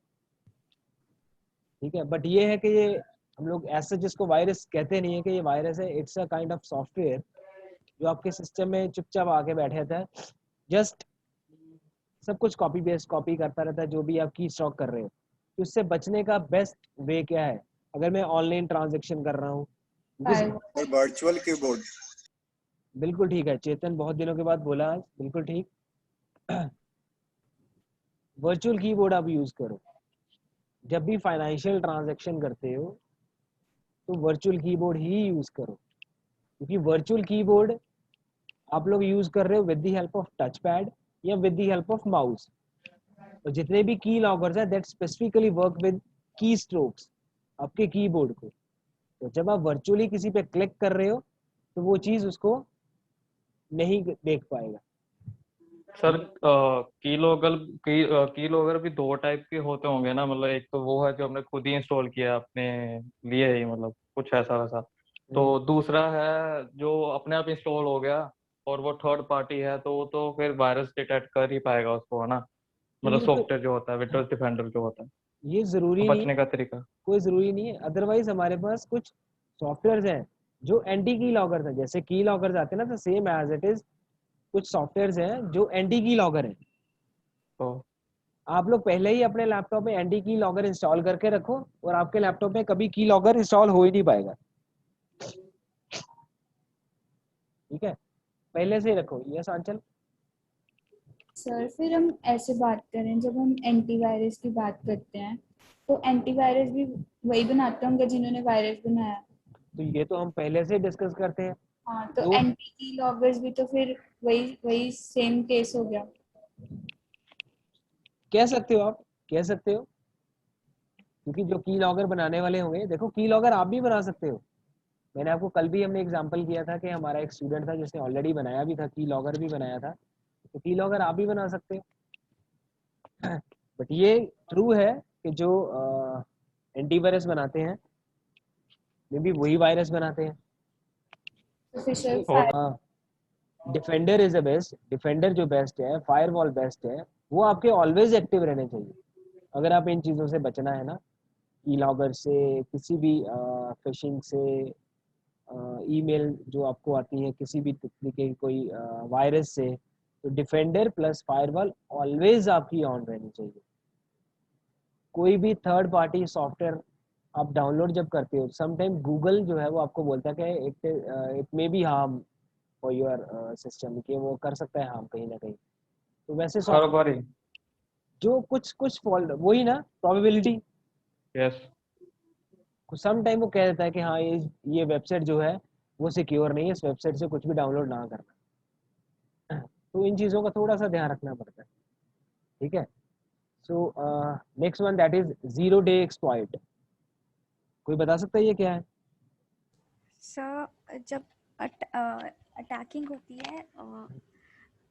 ठीक है, बट ये है कि ये हम लोग ऐसा जिसको वायरस कहते नहीं है कि ये वायरस है। It's a kind of software जो आपके सिस्टम में चुपचाप आके बैठे रहता है, जस्ट सब कुछ कॉपी पेस्ट कॉपी करता रहता है जो भी आप की स्टॉक कर रहे हो। तो उससे बचने का बेस्ट वे क्या है? अगर मैं ऑनलाइन ट्रांजैक्शन कर रहा हूँ, वर्चुअल कीबोर्ड। बिल्कुल ठीक है, चेतन बहुत दिनों के बाद बोला आज, बिल्कुल ठीक। वर्चुअल कीबोर्ड आप यूज करो जब भी फाइनेंशियल ट्रांजैक्शन करते हो, तो वर्चुअल कीबोर्ड ही यूज करो, क्योंकि वर्चुअल कीबोर्ड आप लोग यूज कर रहे हो with the help of touchpad या with the help of mouse. और जितने भी की लॉगर्स है that specifically work with keystrokes आपके कीबोर्ड को। तो जब आप वर्चुअली किसी पे क्लिक कर रहे हो तो वो चीज उसको नहीं देख पाएगा। सर कीलॉगर भी 2 टाइप के होते होंगे ना? मतलब एक तो वो है जो हमने खुद ही इंस्टॉल किया अपने लिए ही, मतलब कुछ ऐसा वैसा। तो दूसरा है जो अपने आप इंस्टॉल हो गया और वो थर्ड पार्टी है, तो फिर वायरस डिटेक्ट कर ही पाएगा उसको, है ना? मतलब सॉफ्टवेयर जो होता है, विंडोज डिफेंडर जो होता है। ये जरूरी तो नहीं बचने का तरीका कोई जरूरी नहीं है। अदरवाइज हमारे पास कुछ सॉफ्टवेयर्स हैं जो एंटी की लॉगर्स हैं। जैसे की लॉगर्स आते हैं ना, तो सेम एज इट इज कुछ सॉफ्टवेयर्स हैं जो एंटी की लॉगर हैं। तो आप लोग पहले ही अपने लैपटॉप में एंटी की लॉगर इंस्टॉल करके रखो और आपके लैपटॉप में कभी की लॉगर इंस्टॉल हो ही नहीं पाएगा। ठीक है, पहले से ही रखो। यस आंचल। सर फिर हम ऐसे बात करें, जब हम एंटीवायरस की बात करते हैं तो एंटीवायरस भी वही बनाते होंगे जिन्होंने वायरस बनाया? तो ये तो हम पहले से डिस्कस करते हैं। हाँ, तो एंटी की लॉगर्स भी तो फिर वही सेम केस हो गया। कह सकते हो, आप कह सकते हो, क्योंकि जो की लॉगर बनाने वाले होंगे, देखो की लॉगर आप भी बना सकते हो। मैंने आपको कल भी हमने एग्जांपल किया था कि हमारा एक स्टूडेंट था जिसने ऑलरेडी बनाया भी था, की लॉगर भी बनाया था। तो की लॉगर आप भी बना सकते हो। बट ये ट्रू है कि जो एंटीवायरस बनाते हैं मे भी वही वायरस बनाते हैं। Defender is the best, defender जो बेस्ट है, फायरवॉल बेस्ट है, वो आपके ऑलवेज एक्टिव रहने चाहिए। अगर आप इन चीज़ों से बचना है ना, की लॉगर से, किसी भी फिशिंग से, ईमेल जो आपको आती है किसी भी तरीके की कोई वायरस से, तो डिफेंडर प्लस फायरवॉल ऑलवेज आपकी ऑन रहनी चाहिए। कोई भी थर्ड पार्टी सॉफ्टवेयर आप डाउनलोड जब करते हो, समटाइम गूगल जो है वो आपको बोलता है कि it may be harm for your system, कि वो कर सकता है हार्म कहीं ना कहीं। तो वैसे जो कुछ फॉल्ट, वही ना प्रोबेबिलिटी। यस, सम टाइम वो कह देता है कि हाँ ये वेबसाइट जो है वो सिक्योर नहीं है, इस वेबसाइट से कुछ भी डाउनलोड ना करना। तो इन चीज़ों का थोड़ा सा ध्यान रखना पड़ता है। ठीक है। So next one, that is 0 day exploit. कोई बता सकता है ये क्या है? सर जब अटैकिंग होती है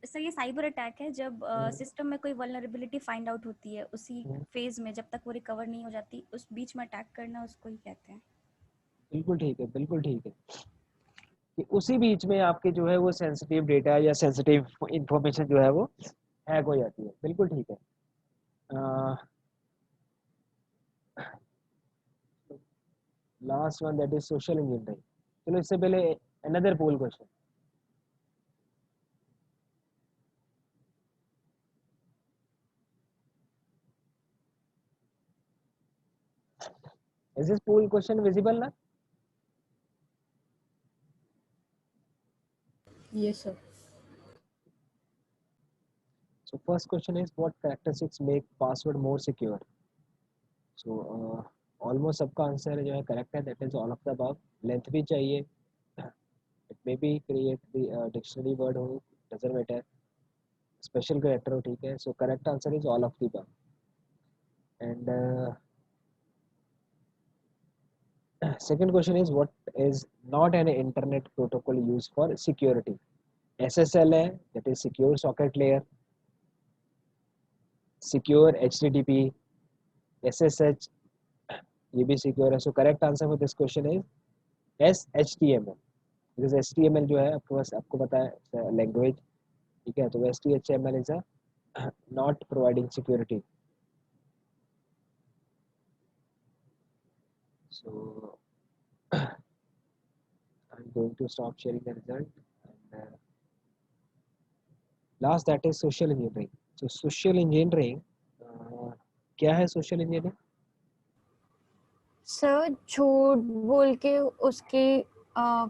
सर ये साइबर अटैक है जब सिस्टम में कोई वल्नरेबिलिटी फाइंड आउट होती है उसी फेज में जब तक वो रिकवर नहीं हो जाती उस बीच में अटैक करना उसको ही कहते हैं। बिल्कुल ठीक है, बिल्कुल ठीक है कि उसी बीच में आपके जो है वो सेंसिटिव डेटा या सेंसिटिव इंफॉर्मेशन जो है वो हैक हो जाती है। बिल्कुल ठीक है। Last one that is social engineering. चलो इससे पहले another poll question. Is this poll question visible now? Yes, sir. So first question is what characteristics make password more secure? So almost सबका आंसर जो है करेक्ट है, that is all of the above. Length भी चाहिए, it may be create the dictionary word हो, doesn't matter, special character हो, ठीक है. So correct answer is all of the above. And second question is what is not an internet protocol used for security? SSL है, that is secure socket layer, secure HTTP, SSH, ये भी secure है. So correct answer for this question is SHTML. Because HTML जो है आपके पास आपको पता है language, ठीक है, तो HTML is a not providing security. So I'm going to stop sharing the result. And last that is social engineering. So social engineering क्या है social engineering? सर झूठ बोल के उसके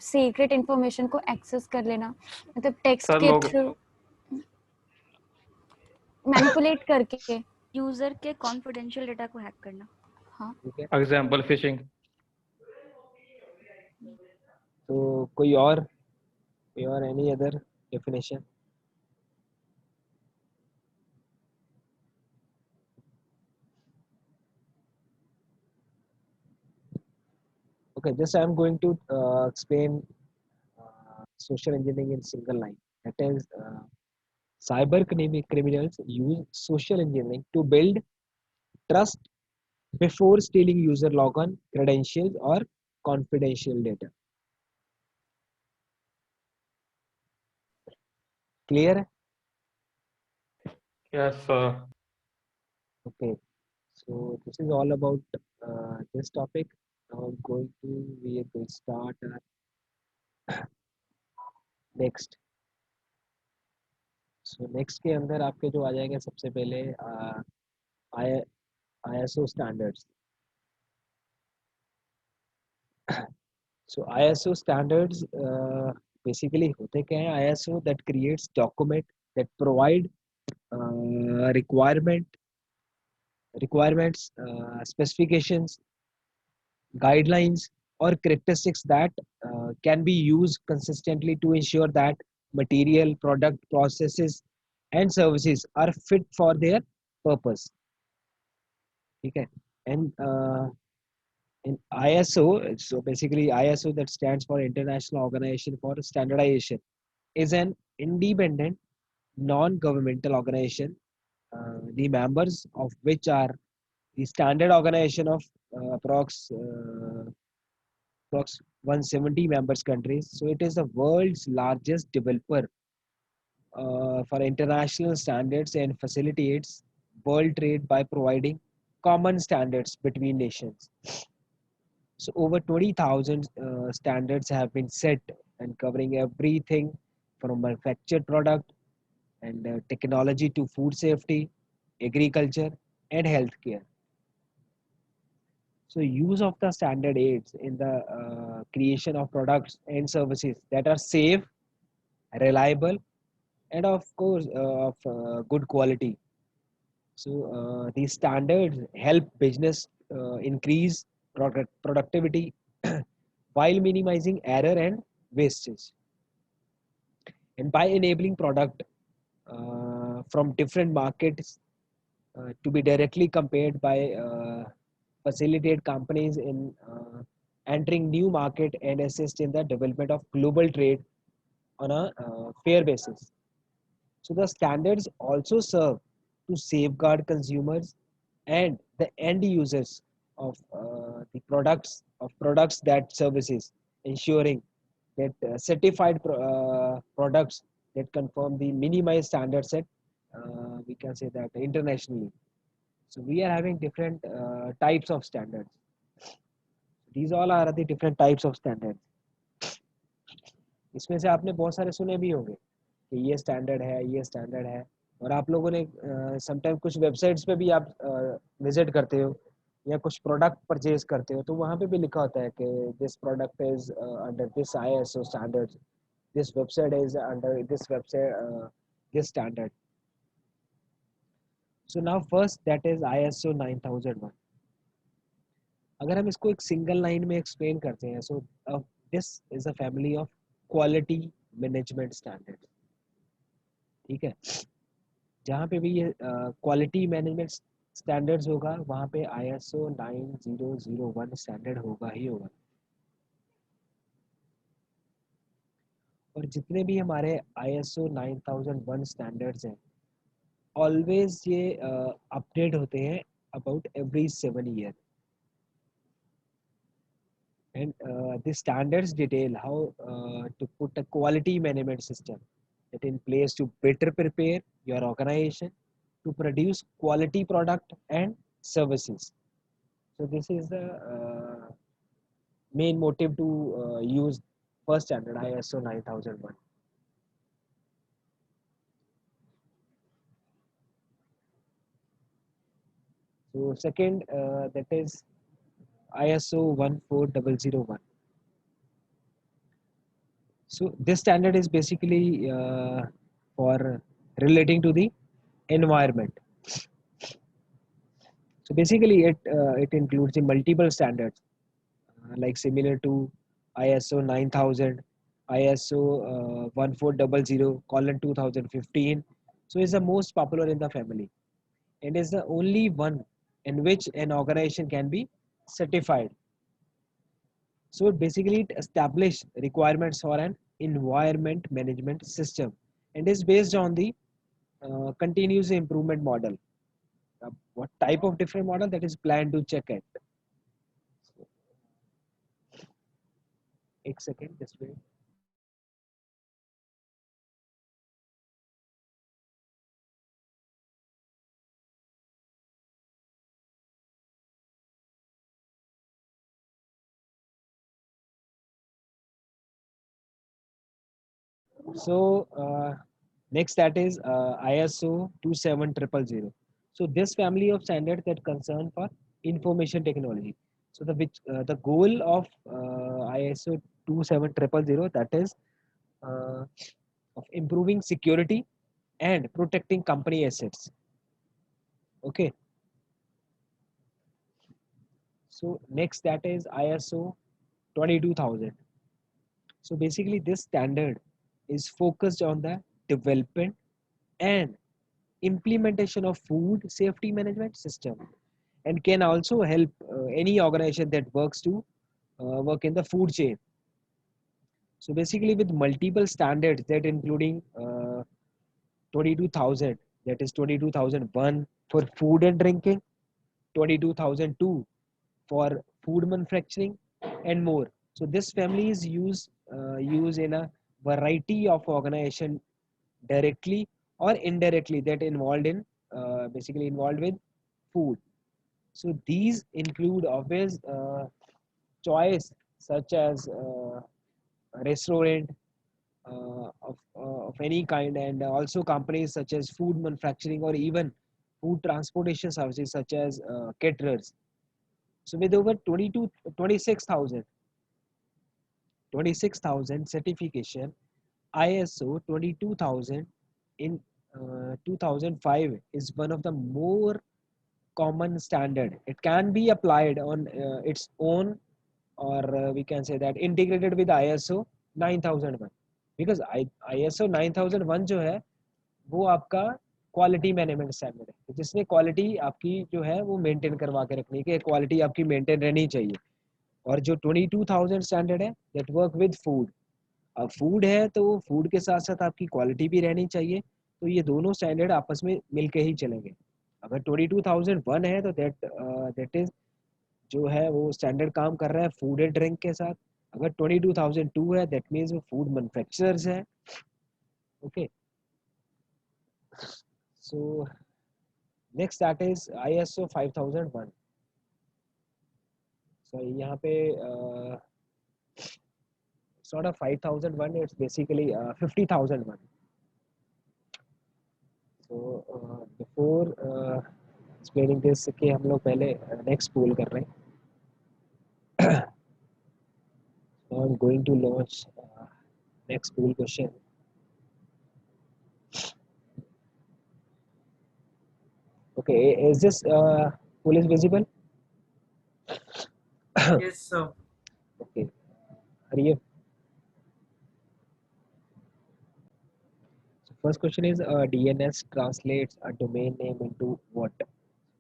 सीक्रेट इंफॉर्मेशन को एक्सेस कर लेना, मतलब टेक्स्ट के थ्रू मैनिपुलेट करके यूजर के कॉन्फिडेंशियल डेटा को हैक करना। हाँ, एग्जांपल फिशिंग। तो कोई और any other definition? Okay, just I am going to explain social engineering in single line. That is, cyber criminals use social engineering to build trust before stealing user login, credentials, or confidential data. Clear? Yes, sir. Okay, so this is all about this topic. Now we are going to start next. So next के अंदर आपके जो आ जाएंगे सबसे पहले ISO standards. So ISO standards basically होते क्या हैं? ISO that creates document that provide requirements, specifications, guidelines, or characteristics that can be used consistently to ensure that material, product, processes, and services are fit for their purpose. Okay, and in ISO, so basically ISO that stands for International Organization for Standardization, is an independent, non-governmental organization, the members of which are the standard organization of approx 170 members countries. So it is the world's largest developer for international standards and facilitates world trade by providing common standards between nations. So over 20,000 standards have been set and covering everything from manufactured product and technology to food safety, agriculture, and healthcare. So use of the standard aids in the creation of products and services that are safe, reliable, and of course of good quality. So these standards help business increase productivity while minimizing error and wastage. And by enabling product from different markets to be directly compared by facilitate companies in entering new market and assist in the development of global trade on a fair basis. So the standards also serve to safeguard consumers and the end users of the products that services, ensuring that certified products that conform the minimized standard set, we can say that internationally. So we are having different types of standards. These all are the different types of standards. इसमें से आपने बहुत सारे सुने भी होंगे कि ये स्टैंडर्ड है, ये स्टैंडर्ड है, और आप लोगों ने समटाइम कुछ वेबसाइट्स पे भी आप विजिट करते हो या कुछ प्रोडक्ट परचेज करते हो तो वहाँ पे भी लिखा होता है कि this product is under this ISO standards, this website is under this website this standard. So now first that is ISO 9001. अगर हम इसको एक सिंगल लाइन में एक्सप्लेन करते हैं, so this is a family of quality management standard. ठीक है, जहाँ पे भी ये क्वालिटी मैनेजमेंट स्टैंडर्ड्स होगा वहाँ पे ISO 9001 स्टैंडर्ड होगा ही होगा. और जितने भी हमारे ISO 9001 स्टैंडर्ड्स हैं ऑलवेज ये अपडेट होते हैं about every 7 years. And the standards detail how to put a quality management system that in place to better prepare your organization to produce quality product and services. So this is the main motive to use first standard ISO 9001. So second that is ISO 14001. So this standard is basically for relating to the environment. So basically it includes the multiple standards like similar to ISO 9000, ISO 1400:2015. So it's the most popular in the family and is the only one in which an organization can be certified. So basically it establishes requirements for an environment management system and is based on the continuous improvement model. What type of different model that is planned to check it? एक second, just wait. So next that is ISO 27000. So this family of standards that concern for information technology. So the goal of ISO 27000 that is of improving security and protecting company assets. Okay. So next that is ISO 22000. So basically this standard is focused on the development and implementation of food safety management system and can also help any organization that works to work in the food chain. So basically with multiple standards that including 22,000, that is 22,001 for food and drinking, 22,002 for food manufacturing and more. So this family is used in a variety of organization directly or indirectly that involved in basically involved with food. So these include obvious choice such as restaurant of any kind and also companies such as food manufacturing or even food transportation services such as caterers. So with over 26,000 certification, ISO 22,000 in 2005 is one of the more common standard. It can be applied on its own or we can say that integrated with ISO 9001 because ISO 9001 जो है वो आपका quality management standard है जिसमें quality आपकी जो है वो मेंटेन करवा के रखनी है कि क्वालिटी आपकी मेंटेन रहनी चाहिए. और जो 22,000 स्टैंडर्ड है दैट वर्क विद फूड। अब फूड है तो फूड के साथ साथ आपकी क्वालिटी भी रहनी चाहिए, तो ये दोनों स्टैंडर्ड आपस में मिलके ही चलेंगे। अगर 22,001 है तो दैट इज जो है वो स्टैंडर्ड काम कर रहा है फूड एंड ड्रिंक के साथ। अगर 22,002 है दैट मीन्स वो फूड मैन्युफैक्चरर्स है। Okay, so next that is ISO 5001। सो यहाँ पे sort of 5001, it's basically 50,001. So before explaining this कि हम लोग पहले next pool कर रहे हैं। So I'm going to launch next pool question. Okay, is this pool is visible? Yes, sir. Okay, hurry up. So first question is DNS translates a domain name into what?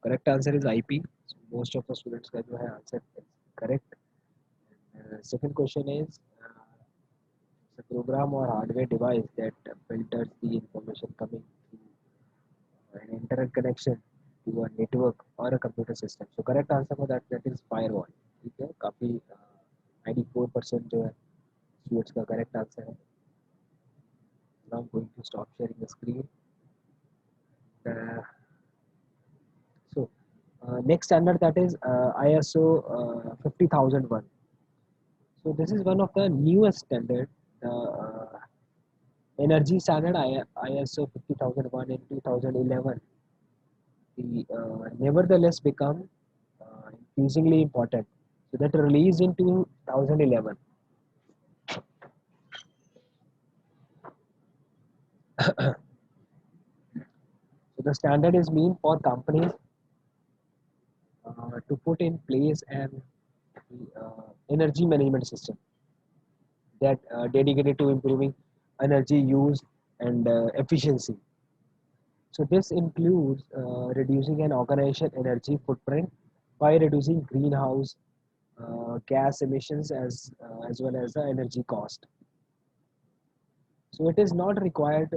Correct answer is IP. So most of the students का जो है answer is correct. Second question is a program or hardware device that filters the information coming through an internet connection to a network or a computer system. So correct answer for that is firewall. ठीक है, काफी 94% जो है students का correct answer है. Now I'm going to stop sharing the screen. So next standard that is ISO 50,001. So this is one of the newest standard. Energy standard ISO 50,001 in 2011. The nevertheless become increasingly important. So that released in 2011. So the standard is mean for companies to put in place an energy management system that dedicated to improving energy use and efficiency. So this includes reducing an organization energy footprint by reducing greenhouse gas emissions as well as the energy cost. So it is not required,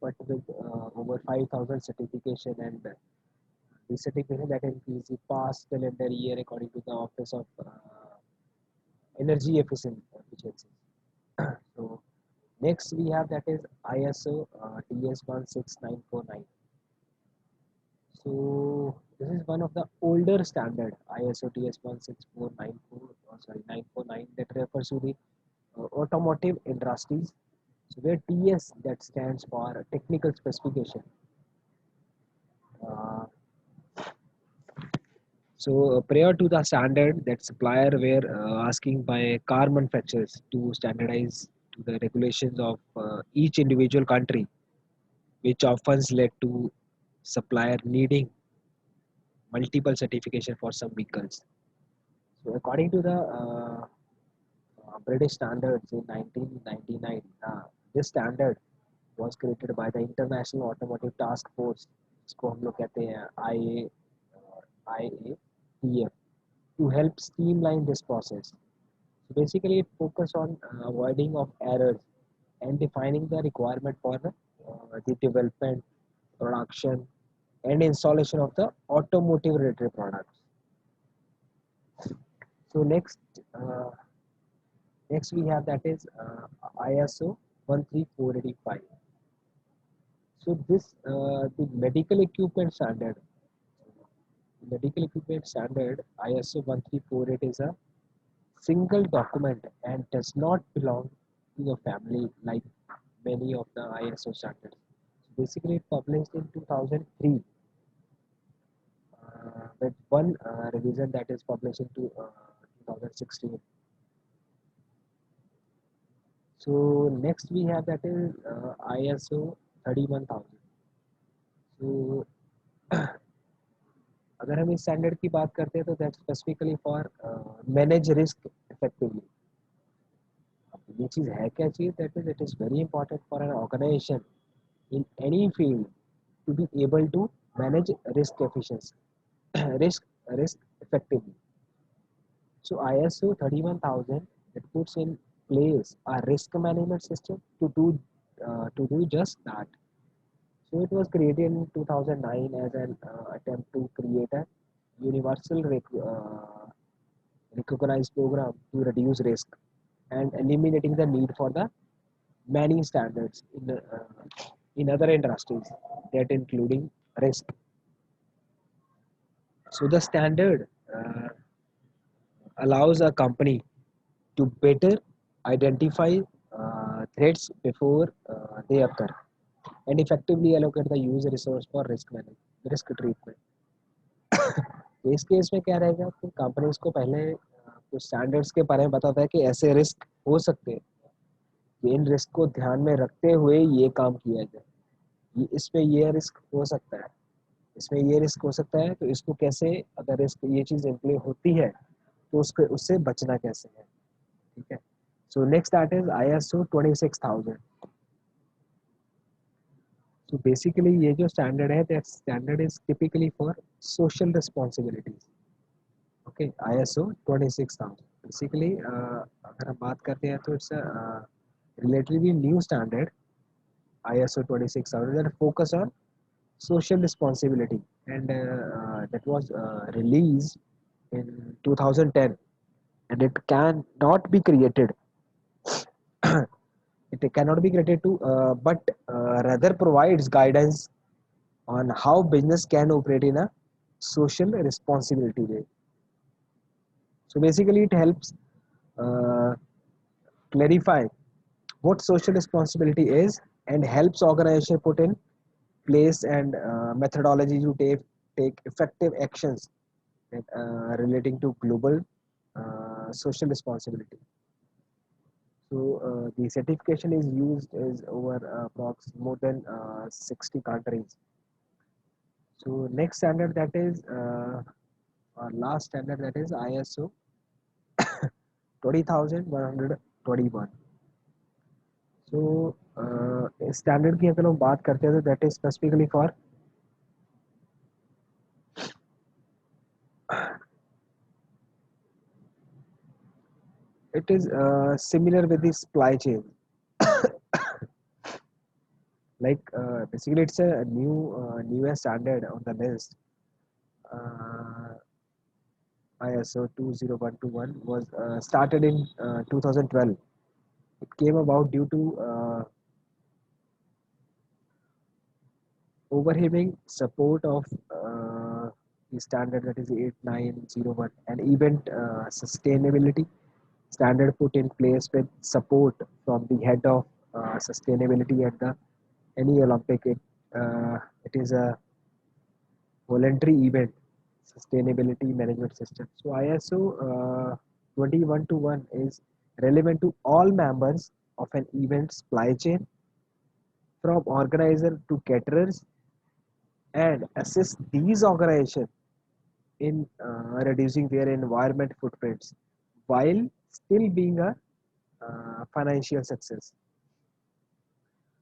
but with over 5,000 certification and the certification that increase the past calendar year according to the Office of Energy Efficiency. So next we have that is ISO TS 16949. So this is one of the older standard ISO TS 949 that refers to the automotive industries. So where TS that stands for technical specification. So prior to the standard, that supplier were asking by car manufacturers to standardize to the regulations of each individual country, which often led to supplier needing multiple certification for some vehicles. So according to the British standards in 1999, this standard was created by the International Automotive Task Force, इसको हम लोग कहते हैं IATF, to help streamline this process. So basically, it focuses on avoiding of errors and defining the requirement for the development, production, and installation of the automotive related products. So next we have that is ISO 13485. So this the medical equipment standard. Medical equipment standard ISO 1348 is a single document and does not belong to a family like many of the ISO standards. So basically, it published in 2003 with one revision that is published in 2016. So next we have that is ISO 31,000. So अगर हम इस standard की बात करते हैं तो that specifically for manage risk effectively. ये चीज़ है क्या चीज़? That is it is very important for an organisation in any field to be able to manage risk efficiency, risk effectively. So ISO 31000, it puts in place a risk management system to do just that. So it was created in 2009 as an attempt to create a universal recognized program to reduce risk and eliminating the need for the many standards in other industries that including risk. So the standard allows a company to better identify threats before they occur and effectively allocate the user resource for risk management, risk treatment. तो इस case में क्या रहेगा कि companies को पहले कुछ standards के बारे में बताता है कि ऐसे रिस्क हो सकते हैं, इन रिस्क को ध्यान में रखते हुए ये काम किया जाए, इसमें ये रिस्क हो सकता है, इसमें ये रिस्क हो सकता है, तो इसको कैसे, अगर रिस्क ये चीज़ इम्प्ले होती है तो उसको उससे बचना कैसे है, ठीक है. So next that is ISO 26000. So basically ये जो standard है, that standard is typically for social responsibilities. Okay, ISO 26000. Basically अगर हम बात करते हैं तो it's a relatively new standard, ISO 26000, that focus on social responsibility, and that was released in 2010, and it cannot be created it cannot be created to but rather provides guidance on how business can operate in a social responsibility way. So basically it helps clarify what social responsibility is and helps organization put in place and methodology to take effective actions relating to global social responsibility. So the certification is used is over more than 60 countries. So next standard, that is our last standard, that is ISO 20121. So इस standard की अगर हम बात करते हैं तो that is specifically for it is similar with the supply chain. Like basically it's a newest standard on the list. ISO 20121 was started in 2012. It came about due to overwhelming support of the standard, that is 8901, and event sustainability standard put in place with support from the head of sustainability at the any Olympic. It is a voluntary event sustainability management system. So ISO 20121 is relevant to all members of an event supply chain, from organizer to caterers, and assist these organizations in reducing their environment footprints while still being a financial success.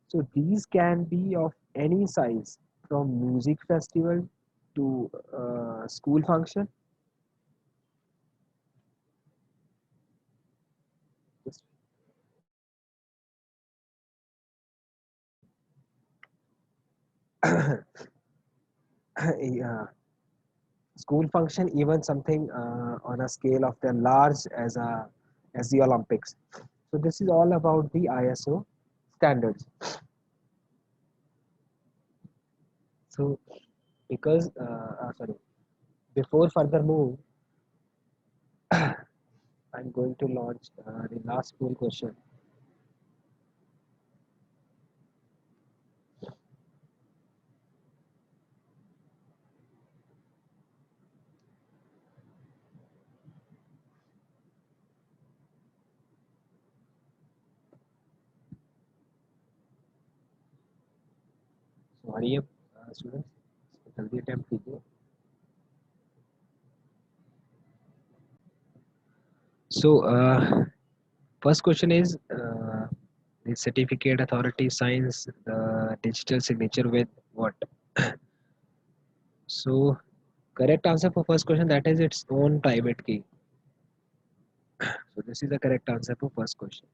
So these can be of any size, from music festival to school function. Yeah. School function, even something on a scale of the large as the Olympics. So this is all about the ISO standards. So because sorry, before further move, I'm going to launch the last poll question. So hurry up, students, जल्दी attempt कीजिए. So first question is the certificate authority signs the digital signature with what? So correct answer for first question, that is its own private key. So this is the correct answer for first question.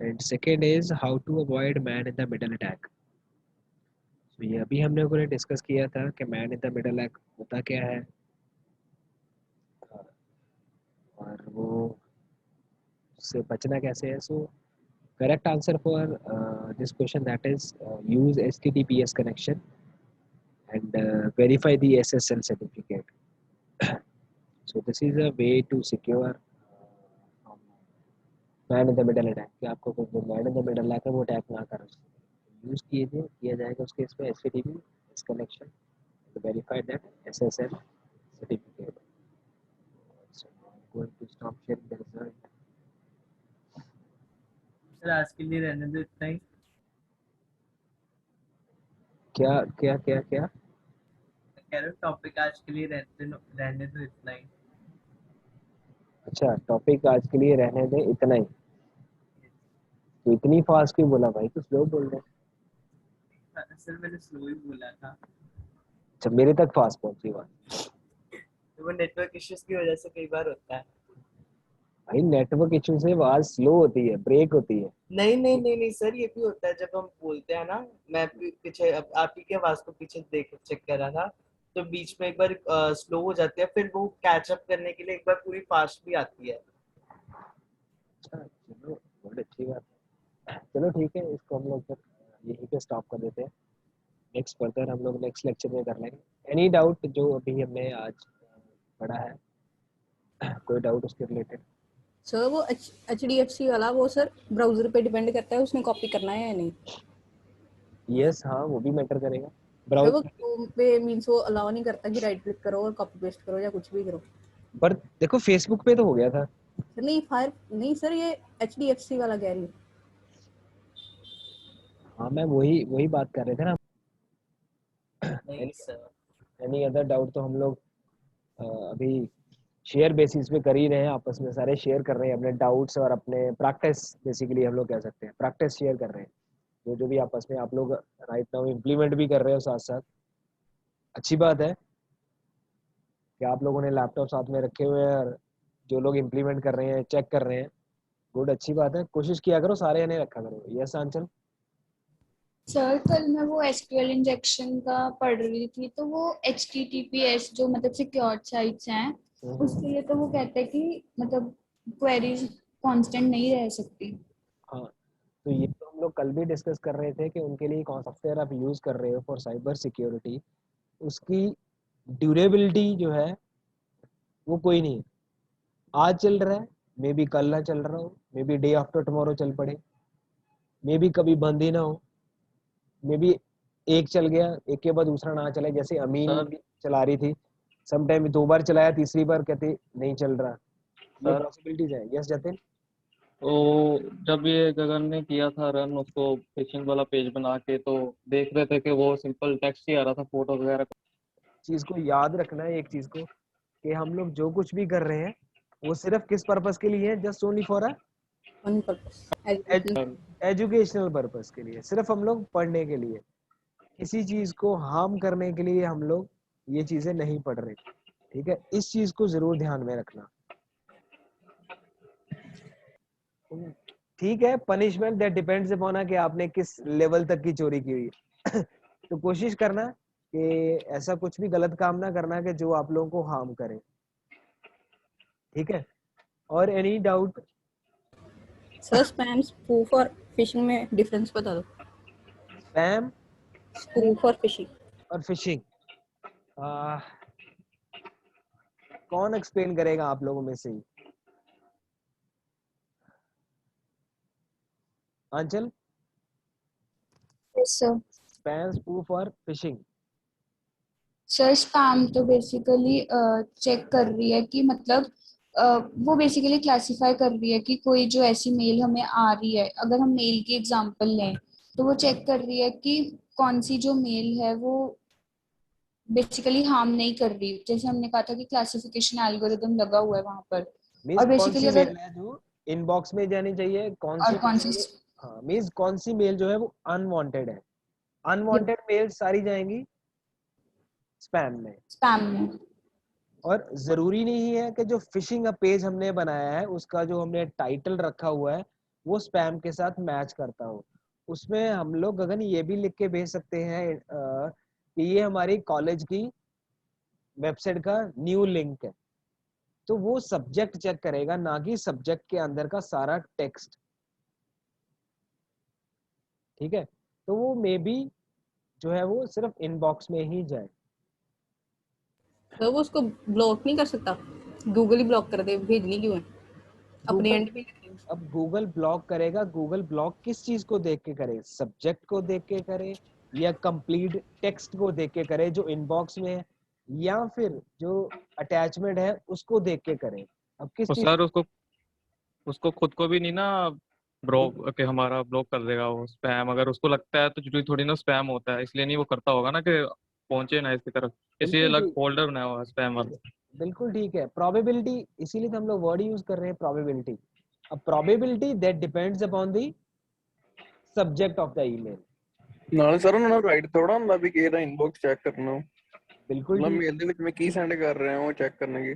And second is how to avoid man in the middle attack. So ये अभी हमने लोगों ने discuss किया था कि man in the middle attack होता क्या है और वो उससे बचना कैसे है. सो correct answer for this question, that is use HTTPS connection and verify the SSL certificate. So this is a way to secure man in the middle attack. कि आपको कोई जो man in the middle attack है वो attack ना कर use किया जाएगा उसके इसमें HTTPS connection to verify that SSL certificate. So I'm going to stop sharing the result. Sir आज के लिए रहने दो इतना ही. क्या क्या क्या क्या कह रहा हूँ टॉपिक आज के लिए रहने दो इतना ही. अच्छा टॉपिक आज के लिए रहने दें इतना ही. तो इतनी फास्ट क्यों बोला भाई, तो स्लो बोल रहे. सर मैंने स्लो ही बोला था. अच्छा मेरे तक फास्ट पहुंची बात. तो वो नेटवर्क इश्यूज की वजह से कई बार होता है. भाई नेटवर्क इशू से आवाज स्लो होती है, ब्रेक होती है. नहीं सर ये भी होता है जब हम बोलते हैं ना. मैं पीछे आप ही की आवाज को पीछे देख चेक कर रहा था तो बीच में एक बार स्लो हो जाती है फिर वो कैच अप करने के लिए एक बार पूरी फास्ट भी आती है. अच्छा चलो बहुत अच्छी बात है. चलो ठीक है इसको हम लोग फिर यहीं पे स्टॉप कर देते हैं. नेक्स्ट फर्दर हम लोग नेक्स्ट लेक्चर में कर लेंगे. एनी डाउट जो अभी हमने आज पढ़ा है, कोई डाउट उसके रिलेटेड? सर वो HDFC वाला वो सर ब्राउजर पे डिपेंड करता है उसने कॉपी करना है या नहीं. यस हाँ वो भी मैटर करेगा. वो क्रोम पे मींस वो अलाउ नहीं करता कि राइट क्लिक करो और कॉपी पेस्ट करो या कुछ भी करो. पर देखो फेसबुक पे तो हो गया था. नहीं सर ये HDFC वाला कह रही हूँ. हाँ मैं वही बात कर रहे थे ना. नहीं सर. एनी अदर डाउट तो हम लोग अभी शेयर बेसिस पे कर ही रहे हैं, आपस में सारे शेयर कर रहे हैं अपने डाउट्स और अपने प्रैक्टिस. बेसिकली हम लोग कह सकते हैं प्रैक्टिस शेयर कर रहे हैं जो भी आपस में आप लोग राइट नाउ इम्प्लीमेंट भी कर रहे हो साथ साथ. अच्छी बात है कि आप लोगों ने लैपटॉप साथ में रखे हुए हैं और जो लोग इम्प्लीमेंट कर रहे हैं चेक कर रहे हैं. गुड अच्छी बात है. कोशिश किया करो सारे ने रखा करो. यस आंचल. सर कल मैं वो SQL इंजेक्शन का पढ़ रही थी तो वो HTTPS जो मतलब सिक्योर्ड साइट्स हैं उसके लिए तो वो कहते हैं कि मतलब क्वेरीज कांस्टेंट नहीं रह सकती. हाँ तो ये तो हम लोग कल भी डिस्कस कर रहे थे कि उनके लिए कौन सॉफ्टवेयर आप यूज कर रहे हो फॉर साइबर सिक्योरिटी, उसकी ड्यूरेबिलिटी जो है वो कोई नहीं है. आज चल रहा है मे बी कल ना चल रहा हो, may be day after tomorrow चल पड़े, मे बी कभी बंद ही ना हो, मे बी एक चल गया एक के बाद दूसरा ना चले. जैसे अमीन भी चला रही थी, सम टाइम 2 बार चलाया तीसरी बार कहते नहीं चल रहा. ये पॉसिबिलिटीज है. यस जतिन. तो जब ये गगन ने किया था रन उसको फिशिंग वाला पेज बना के तो देख रहे थे कि वो सिंपल टेक्स्ट ही आ रहा था, फोटो वगैरह. चीज को याद रखना है एक चीज को कि हम लोग जो कुछ भी कर रहे हैं वो सिर्फ किस पर्पस के लिए है. Just only for educational purpose के लिए. सिर्फ हम लोग पढ़ने के लिए, किसी चीज को हार्म करने के लिए हम लोग ये चीजें नहीं पढ़ रहे. ठीक है इस चीज को जरूर ध्यान में रखना. ठीक है पनिशमेंट दैट डिपेंड्स अपॉन कि आपने किस लेवल तक की चोरी की हुई है. तो कोशिश करना कि ऐसा कुछ भी गलत काम ना करना कि जो आप लोगों को हार्म करे. ठीक है. और any doubt? Sir spam spoof और फिशिंग में डिफरेंस बता दो. स्पैम स्पूफ और फिशिंग कौन एक्सप्लेन करेगा आप लोगों में से ही? Aanchal. Yes sir. Spam spoof और फिशिंग. सर स्पैम तो बेसिकली चेक कर रही है कि मतलब वो बेसिकली क्लासिफाई कर रही है कि कोई जो ऐसी मेल हमें आ रही है, अगर हम मेल की एग्जांपल लें तो वो चेक कर रही है कि कौन सी जो मेल है वो बेसिकली हार्म नहीं कर रही. जैसे हमने कहा था कि क्लासिफिकेशन एल्गोरिदम लगा हुआ है वहां पर. और बेसिकली अगर मेल है जो इनबॉक्स में जानी चाहिए कौन सी हाँ मींस कौन सी मेल जो है वो अनवांटेड है. अनवांटेड मेल सारी जाएंगी स्पैम में. और जरूरी नहीं है कि जो फिशिंग पेज हमने बनाया है उसका जो हमने टाइटल रखा हुआ है वो स्पैम के साथ मैच करता हो। उसमें हम लोग गगन ये भी लिख के भेज सकते हैं कि ये हमारी कॉलेज की वेबसाइट का न्यू लिंक है, तो वो सब्जेक्ट चेक करेगा, ना कि सब्जेक्ट के अंदर का सारा टेक्स्ट। ठीक है, तो वो मे बी जो है वो सिर्फ इनबॉक्स में ही जाए। तो वो उसको ब्लॉक नहीं कर सकता, गूगल ही ब्लॉक कर दे, भेजनी क्यों है अपने एंड पे। अब गूगल ब्लॉक करेगा, गूगल ब्लॉक किस चीज को देख के करे? सब्जेक्ट को देख के करे या कंप्लीट टेक्स्ट को देख के करे जो इनबॉक्स में है, या फिर जो अटैचमेंट है उसको देख के करे? अब किस तो चीज सर उसको खुद को भी नहीं ना ब्लॉक के हमारा ब्लॉक कर देगा वो स्पैम, अगर उसको लगता है तो जरूरी थोड़ी ना स्पैम होता है, इसलिए नहीं वो करता होगा ना कि पहुंचे ना इसकी तरफ, इसलिए बिल्कुल अलग ठीक, फोल्डर बनाया हुआ स्पैम वाला। बिल्कुल ठीक है। प्रोबेबिलिटी, इसीलिए तो हम लोग वर्ड यूज कर रहे हैं प्रोबेबिलिटी। अब probability that depends upon the subject of the email. ਨਾਲ ਸਰ ਉਹਨਾਂ ਨੂੰ ਰਾਈਟ ਥੋੜਾ ਹੁੰਦਾ ਵੀ ਕਿਹਦਾ ਇਨਬਾਕਸ ਚੈੱਕ ਕਰਨਾ, बिल्कुल मतलब ठीक, ਮੇਲ ਦੇ ਵਿੱਚ ਮੈਂ ਕੀ ਸੈਂਡ ਕਰ ਰਿਹਾ ਹਾਂ ਉਹ ਚੈੱਕ ਕਰਨਗੇ।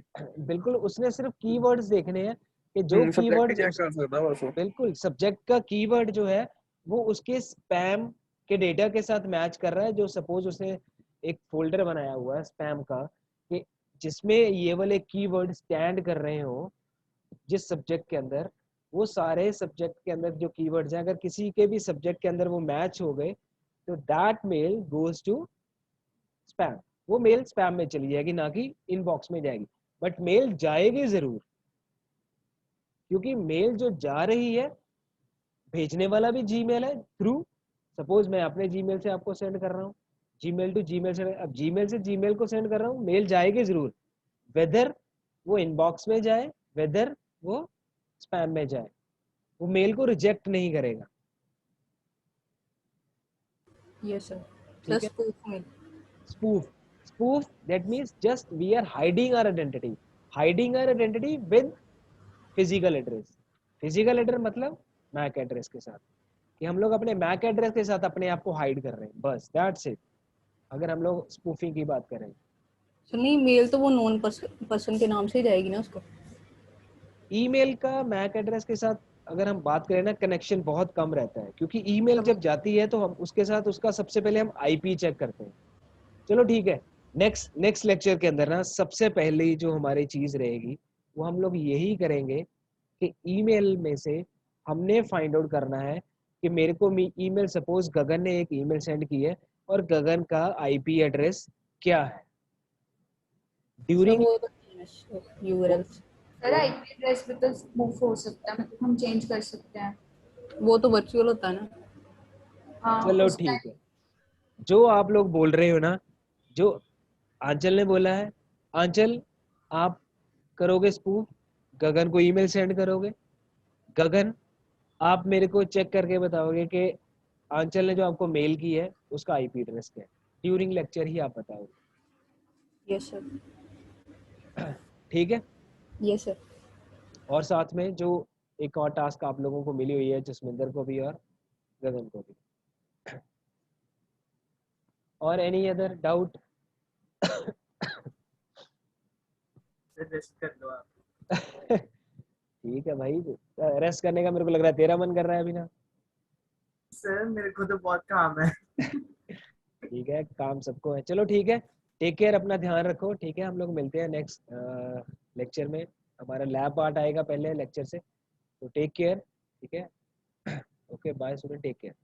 बिल्कुल उसने सिर्फ कीवर्ड्स देखने हैं कि जो सब्जेक्ट ही कीवर्ड्स चेक कर सकता बस वो। बिल्कुल सब्जेक्ट का कीवर्ड जो है वो उसके स्पैम के डेटा के साथ मैच कर रहा है। जो सपोज उसने एक फोल्डर बनाया हुआ है स्पैम का कि जिसमें ये वाले कीवर्ड स्टैंड कर रहे हो जिस सब्जेक्ट के अंदर, वो सारे सब्जेक्ट के अंदर जो कीवर्ड्स हैं अगर किसी के भी सब्जेक्ट के अंदर वो मैच हो गए तो that mail goes to spam. वो मेल स्पैम में चली जाएगी, ना कि इनबॉक्स में जाएगी, बट मेल जाएगी जरूर, क्योंकि मेल जो जा रही है भेजने वाला भी जीमेल है थ्रू, सपोज मैं अपने जीमेल से आपको सेंड कर रहा हूँ, जीमेल टू जीमेल से, अब जीमेल से जीमेल को सेंड कर रहा हूँ, मेल जाएगी जरूर, वेदर वो इनबॉक्स में जाए वेदर वो स्पैम में जाए, वो मेल को रिजेक्ट नहीं करेगा। Yes sir. ठीक है, spoof mail, spoof, spoof that means just we are hiding our identity, hiding our identity with physical address. Physical address मतलब मैक एड्रेस के साथ, कि हम लोग अपने मैक एड्रेस के साथ अपने आप को हाइड कर रहे हैं, बस दैट्स इट। अगर हम लोग स्पूफिंग की बात करें सर नहीं, मेल तो वो नॉन पर्सन के नाम से ही जाएगी ना उसको। ईमेल का मैक एड्रेस के साथ अगर हम बात करें ना, कनेक्शन बहुत कम रहता है, क्योंकि ईमेल जब जाती है तो हम उसके साथ उसका सबसे पहले हम आईपी चेक करते हैं। चलो ठीक है, नेक्स्ट लेक्चर के अंदर ना सबसे पहले जो हमारी चीज रहेगी वो हम लोग यही करेंगे कि ईमेल में से हमने फाइंड आउट करना है कि मेरे को ईमेल, सपोज गगन ने एक ईमेल सेंड की है और गगन का आईपी एड्रेस क्या है during URLs. Sir IP address भी तो स्पूफ हो सकता है, मतलब हम चेंज कर सकते हैं। वो तो वर्चुअल होता है ना। हाँ, चलो ठीक है, जो आप लोग बोल रहे हो ना, जो आंचल ने बोला है, आंचल आप करोगे स्पूफ, गगन को ईमेल सेंड करोगे, गगन आप मेरे को चेक करके बताओगे कि आंचल ने जो आपको मेल की है उसका आईपी एड्रेस क्या है, ड्यूरिंग लेक्चर ही आप बताओगे। Yes sir. ठीक है, यस सर। और साथ में जो एक और टास्क आप लोगों को मिली हुई है, जसमिंदर को भी और गगन को भी, और एनी अदर डाउट? रेस्ट कर लो आप। ठीक है भाई, रेस्ट करने का मेरे को लग रहा है तेरा मन कर रहा है अभी ना। सर मेरे को तो बहुत काम है। ठीक है, काम सबको है, चलो ठीक है, टेक केयर, अपना ध्यान रखो। ठीक है, हम लोग मिलते हैं नेक्स्ट लेक्चर में, हमारा लैब पार्ट आएगा पहले लेक्चर से, तो टेक केयर। ठीक है, okay bye student, take care.